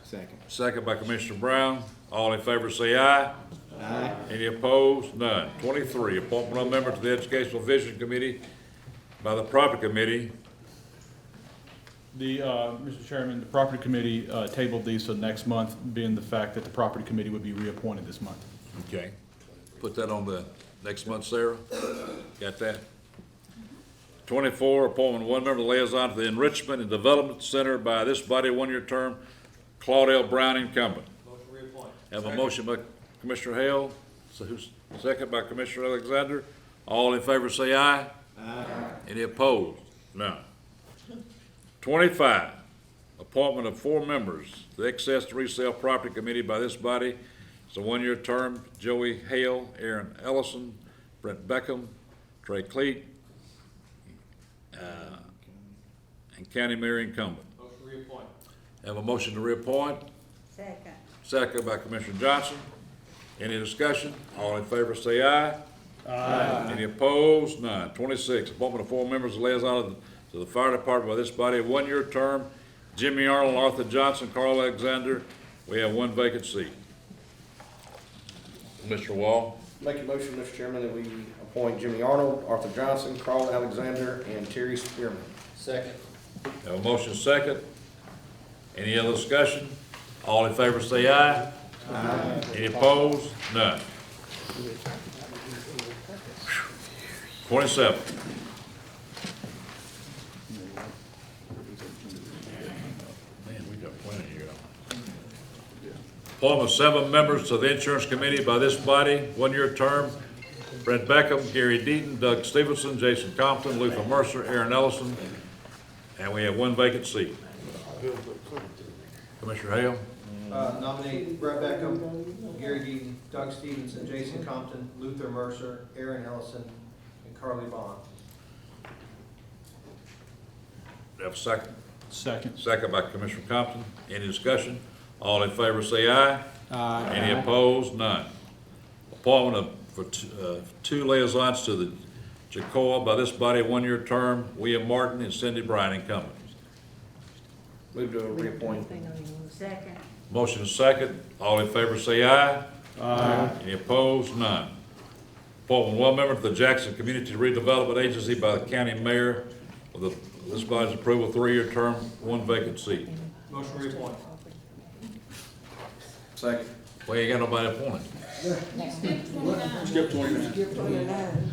Second. Second by Commissioner Brown. All in favor say aye. Aye. Any opposed? None. 23, appointment one member to the Educational Vision Committee by the Property Committee. Mr. Chairman, the Property Committee tabled these for next month, being the fact that the Property Committee would be reappointed this month. Okay. Put that on the next month, Sarah. Got that? 24, appointment one member liaison to the Enrichment and Development Center by this body, one-year term, Claudel Brown, incumbent. Motion to reappoint. Have a motion by Commissioner Hale, so who's second by Commissioner Alexander. All in favor say aye. Aye. Any opposed? None. 25, appointment of 4 members to the Excess to Resale Property Committee by this body. It's a one-year term, Joey Hale, Aaron Ellison, Brent Beckham, Trey Cleet, and County Mayor incumbent. Motion to reappoint. Have a motion to reappoint? Second. Second by Commissioner Johnson. Any discussion? All in favor say aye. Aye. Any opposed? None. 26, appointment of 4 members of liaison to the fire department by this body, one-year term, Jimmy Arnold, Arthur Johnson, Carl Alexander. We have 1 vacant seat. Mr. Wall. Make a motion, Mr. Chairman, that we appoint Jimmy Arnold, Arthur Johnson, Carl Alexander, and Terry Spearman. Second. Have a motion second. Any other discussion? All in favor say aye. Aye. Any opposed? None. 27. Man, we got plenty here. Appointment of 7 members to the Insurance Committee by this body, one-year term, Brent Beckham, Gary Deaton, Doug Stevenson, Jason Compton, Luther Mercer, Aaron Ellison, and we have 1 vacant seat. Commissioner Hale? Nominate Brett Beckham, Gary Deaton, Doug Stevenson, Jason Compton, Luther Mercer, Aaron Ellison, and Carly Bond. Do you have a second? Second. Second by Commissioner Compton. Any discussion? All in favor say aye. Aye. Any opposed? None. Appointment for 2 liaisons to the JACOA by this body, one-year term, William Martin and Cindy Bryan, incumbent. Move to reappoint. Second. Motion is second. All in favor say aye. Aye. Any opposed? None. Appointment 1 member to the Jackson Community Redevelopment Agency by the county mayor with this body's approval, 3-year term, 1 vacant seat. Motion to reappoint. Second. Well, you ain't got nobody appointed. Skip 29.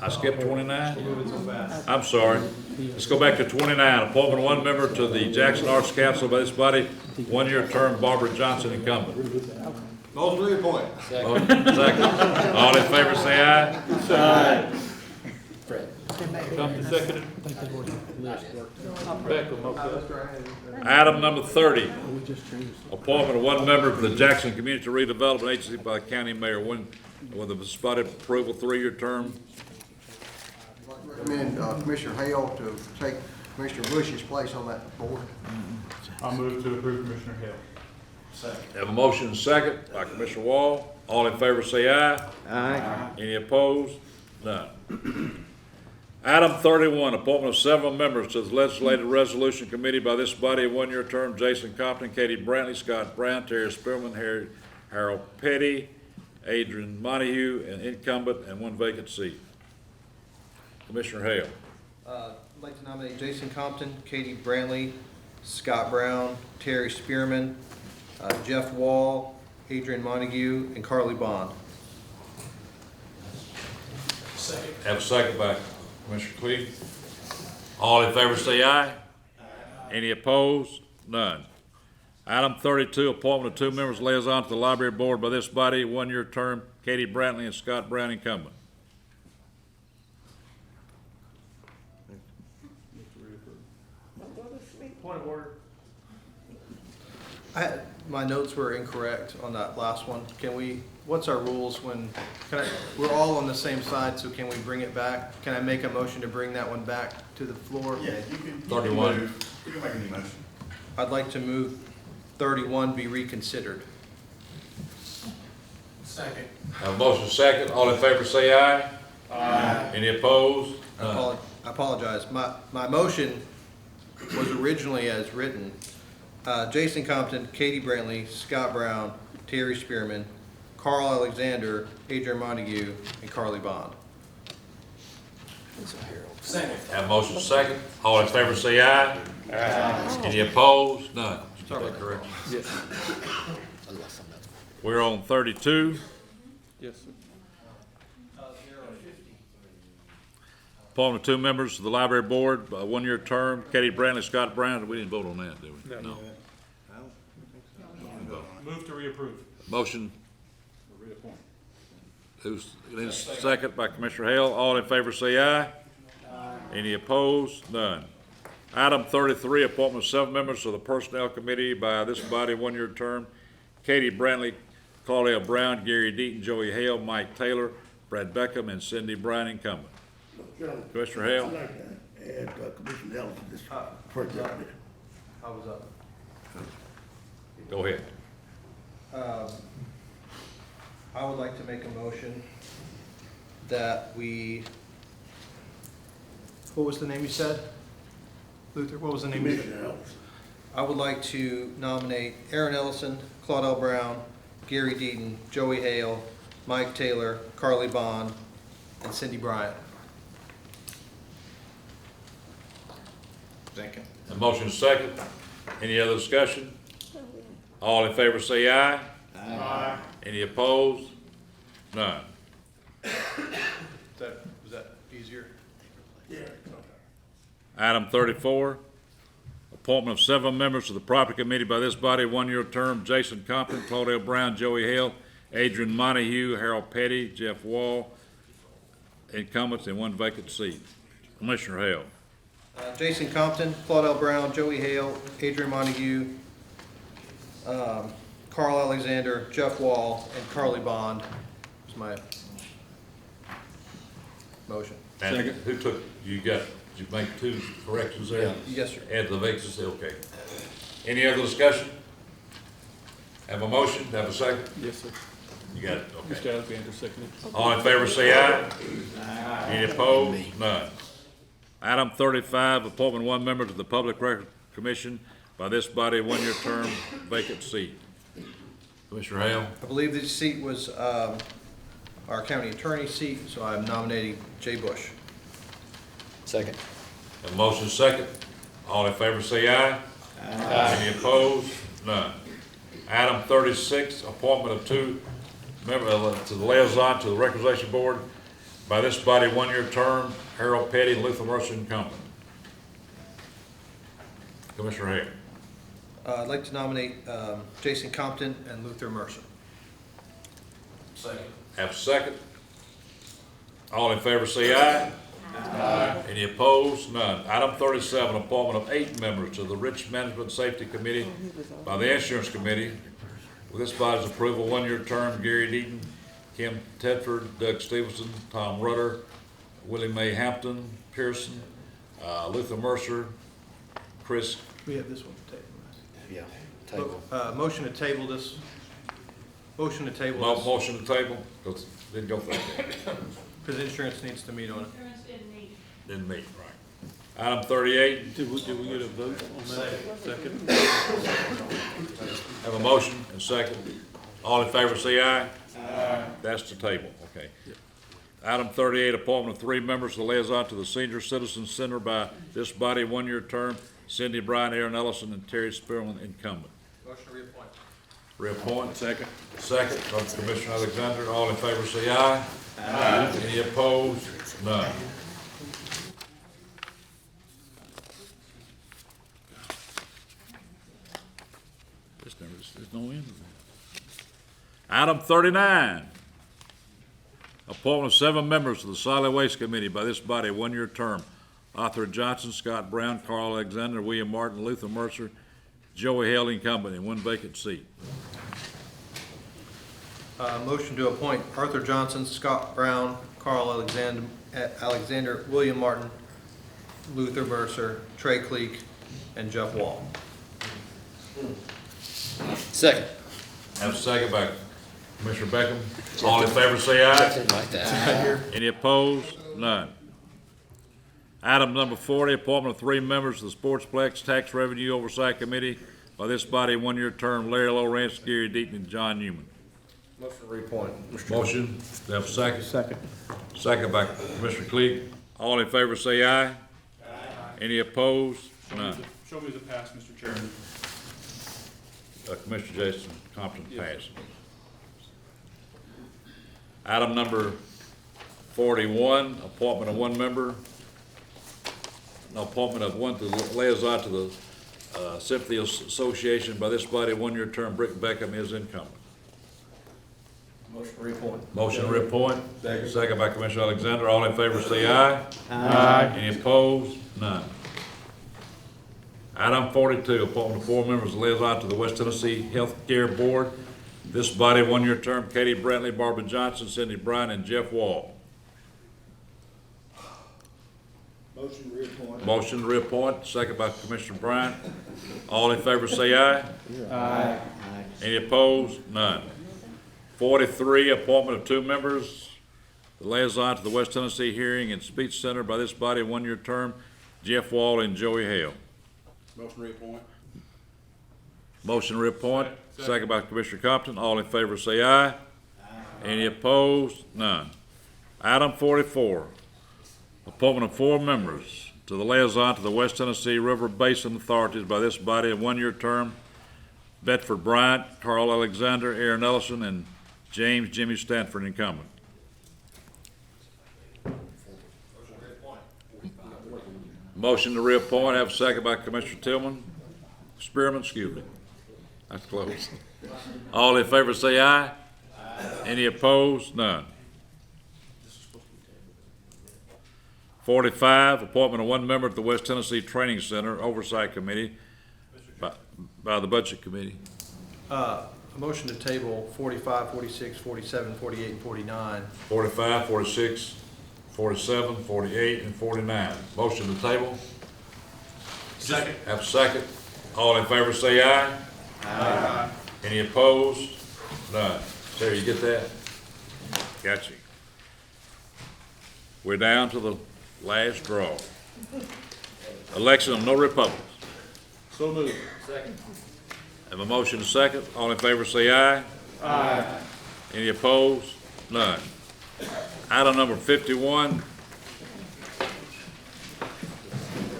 I skipped 29? Moving so fast. I'm sorry. Let's go back to 29. Appointment of 1 member to the Jackson Arts Council by this body, 1-year term, Barbara Johnson, incumbent. Motion to reappoint. Second. All in favor say aye. Aye. Compton seconded. Beckham, okay. Item number 30. Appointment of 1 member to the Jackson Community Redevelopment Agency by the county mayor, with a spotted approval, 3-year term. Recommend Commissioner Hale to take Commissioner Bush's place on that board. I move to approve Commissioner Hale. Second. Have a motion and second by Commissioner Wall. All in favor say aye. Aye. Any opposed? None. Item 31, appointment of several members to the Legislative Resolution Committee by this body, 1-year term, Jason Compton, Katie Brantley, Scott Brown, Terry Spearman, Harold Petty, Adrian Montague, an incumbent, and 1 vacant seat. Commissioner Hale. I'd like to nominate Jason Compton, Katie Brantley, Scott Brown, Terry Spearman, Jeff Wall, Adrian Montague, and Carly Bond. Second. Have a second by Commissioner Cleave. All in favor say aye. Aye. Any opposed? None. Item 32, appointment of 2 members liaison to the library board by this body, 1-year term, Katie Brantley and Scott Brown, incumbent. Point of order. My notes were incorrect on that last one. What's our rules when, we're all on the same side, so can we bring it back? Can I make a motion to bring that one back to the floor? Yeah, you can. 31. You can make any motion. I'd like to move 31 be reconsidered. Second. Have a motion second. All in favor say aye. Aye. Any opposed? I apologize. My motion was originally as written. Jason Compton, Katie Brantley, Scott Brown, Terry Spearman, Carl Alexander, Adrian Montague, and Carly Bond. Second. Have a motion second. All in favor say aye. Aye. Any opposed? None. Sorry. Is that correct? Yes. We're on 32. Yes, sir. Appointment of 2 members to the library board, 1-year term, Katie Brantley, Scott Brown. We didn't vote on that, did we? No. Move to reapprove. Motion, Or reappoint. who's, second by Commissioner Hale. All in favor say aye. Aye. Any opposed? None. Item 33, appointment of 7 members to the Personnel Committee by this body, 1-year term. Katie Brantley, Claudia Brown, Gary Deaton, Joey Hale, Mike Taylor, Brad Beckham, and Cindy Bryan, incumbent. Commissioner Hale? I'd like to add Commissioner Ellis to this first deputy. I was up. Go ahead. I would like to make a motion that what was the name you said? Luther, what was the name you said? Commissioner Ellis. I would like to nominate Aaron Ellison, Claudel Brown, Gary Deaton, Joey Hale, Mike Taylor, Carly Bond, and Cindy Bryant. Second. A motion is second. Any other discussion? All in favor say aye. Aye. Any opposed? None. Was that easier? Yeah. Item 34, appointment of 7 members to the property committee by this body, 1-year term, Jason Compton, Claudel Brown, Joey Hale, Adrian Montague, Harold Petty, Jeff Wall, incumbents, and 1 vacant seat. Commissioner Hale. Jason Compton, Claudel Brown, Joey Hale, Adrian Montague, Carl Alexander, Jeff Wall, and Carly Bond is my motion. And who took, did you make 2 corrections there? Yes, sir. Add the vacancy, okay. Any other discussion? Have a motion, have a second? Yes, sir. You got it, okay. Mr. Alexander, seconded. All in favor say aye. Aye. Any opposed? None. Item 35, appointment of 1 member to the Public Record Commission by this body, 1-year term, vacant seat. Commissioner Hale? I believe this seat was our county attorney's seat, so I'm nominating Jay Bush. Second. A motion second. All in favor say aye. Aye. Any opposed? None. Item 36, appointment of 2 members to the liaison to the Recreation Board by this body, 1-year term, Harold Petty and Luther Mercer, incumbent. Commissioner Hale. I'd like to nominate Jason Compton and Luther Mercer. Second. Have a second. All in favor say aye. Aye. Any opposed? None. Item 37, appointment of 8 members to the Risk Management Safety Committee by the Insurance Committee. With this body's approval, 1-year term, Gary Deaton, Kim Tedford, Doug Stevenson, Tom Rutter, Willie Mae Hampton, Pearson, Luther Mercer, Chris. We have this one to table. Yeah, table. Motion to table this. Motion to table No this. motion to table, because didn't go through that. Because insurance needs to meet on it. Didn't meet, right. Item 38. Did we get a vote on that? Second. Have a motion and second. All in favor say aye. Aye. That's the table, okay. Item 38, appointment of 3 members to the liaison to the Senior Citizens Center by this body, 1-year term, Cindy Bryan, Aaron Ellison, and Terry Spearman, incumbent. Motion to reappoint. Reappoint. Second. Second from Commissioner Alexander. All in favor say aye. Aye. Any opposed? None. There's no end to that. Item 39, appointment of 7 members to the Solid Waste Committee by this body, 1-year term. Arthur Johnson, Scott Brown, Carl Alexander, William Martin, Luther Mercer, Joey Hale incumbent, and one vacant seat. Motion to appoint Arthur Johnson, Scott Brown, Carl Alexander, William Martin, Luther Mercer, Trey Cleek, and Jeff Wall. Second. Have a second by Commissioner Beckham. All in favor say aye. Something like that. Any opposed? None. Item number 40, appointment of 3 members to the Sportsplex Tax Revenue Oversight Committee. By this body, one-year term, Larry Lawrence, Gary Deaton, and John Newman. Motion to reappoint, Mr. Motion, do I have a second? Second. Second by Commissioner Cleek. All in favor say aye. Aye. Any opposed? None. Show me the pass, Mr. Chairman. Commissioner Jason Compton passed. Item number 41, appointment of 1 member. No, appointment of 1 to the liaison to the Sympathy Association. By this body, one-year term, Brick Beckham is incumbent. Motion to reappoint. Motion to reappoint. Second by Commissioner Alexander. All in favor say aye. Aye. Any opposed? None. Item 42, appointment of 4 members of the liaison to the West Tennessee Health Care Board. This body, one-year term, Katie Brantley, Barbara Johnson, Cindy Bryan, and Jeff Wall. Motion to reappoint. Motion to reappoint, second by Commissioner Bryant. All in favor say aye. Aye. Any opposed? None. 43, appointment of 2 members, the liaison to the West Tennessee Hearing and Speech Center. By this body, one-year term, Jeff Wall and Joey Hale. Motion to reappoint. Motion to reappoint, second by Commissioner Compton. All in favor say aye. Any opposed? None. Item 44, appointment of 4 members to the liaison to the West Tennessee River Basin Authorities. By this body, a one-year term, Bedford Bryant, Carl Alexander, Aaron Ellison, and James Jimmy Stanford incumbent. Motion to reappoint, have a second by Commissioner Tillman. Spearman, excuse me. That's close. All in favor say aye. Any opposed? None. 45, appointment of 1 member to the West Tennessee Training Center Oversight Committee by the Budget Committee. A motion to table 45, 46, 47, 48, and 49. 45, 46, 47, 48, and 49. Motion to table. Second. Have a second. All in favor say aye. Aye. Any opposed? None. Sarah, you get that? Got you. We're down to the last draw. Election of no Republicans. So moved. Second. Have a motion to second. All in favor say aye. Aye. Any opposed? None. Item number 51.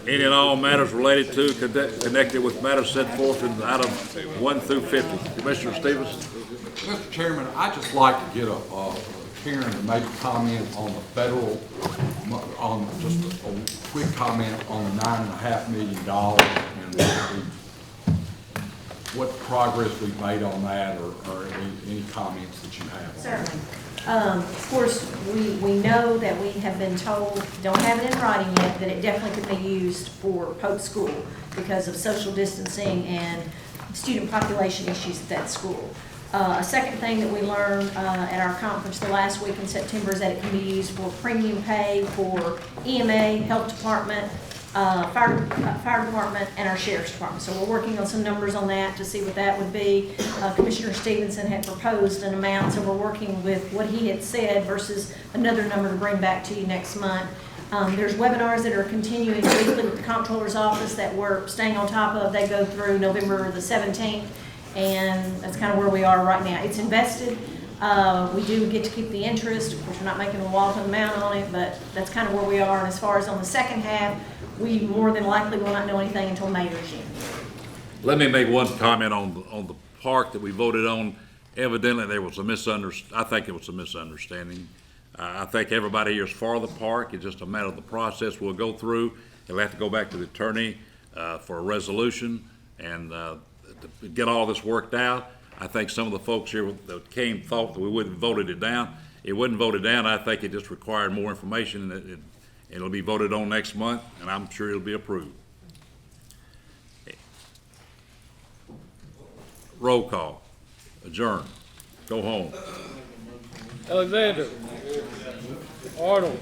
Any and all matters related to, connected with matters set forth in items 1 through 50. Commissioner Stevens. Mr. Chairman, I'd just like to get Karen to make a comment on the federal, on just a quick comment on the $9.5 million and what progress we've made on that, or any comments that you have. Certainly. Of course, we know that we have been told, don't have it in writing yet, that it definitely could be used for Pope School because of social distancing and student population issues at that school. A second thing that we learned at our conference the last week in September is that it can be used for premium pay for EMA, Health Department, Fire Department, and our Sheriff's Department. So we're working on some numbers on that to see what that would be. Commissioner Stevenson had proposed an amount, so we're working with what he had said versus another number to bring back to you next month. There's webinars that are continuing weekly with the Comptroller's Office that we're staying on top of. They go through November the 17th, and that's kind of where we are right now. It's invested. We do get to keep the interest. Of course, we're not making a wallop amount on it, but that's kind of where we are. And as far as on the second half, we more than likely will not know anything until May or June. Let me make one comment on the park that we voted on. Evidently, there was a I think it was a misunderstanding. I think everybody here is for the park. It's just a matter of the process we'll go through. It'll have to go back to the attorney for a resolution and to get all this worked out. I think some of the folks here that came thought that we wouldn't voted it down. It wasn't voted down. I think it just required more information, and It'll be voted on next month, and I'm sure it'll be approved. Roll call. Adjourn. Go home. Alexander. Arnold.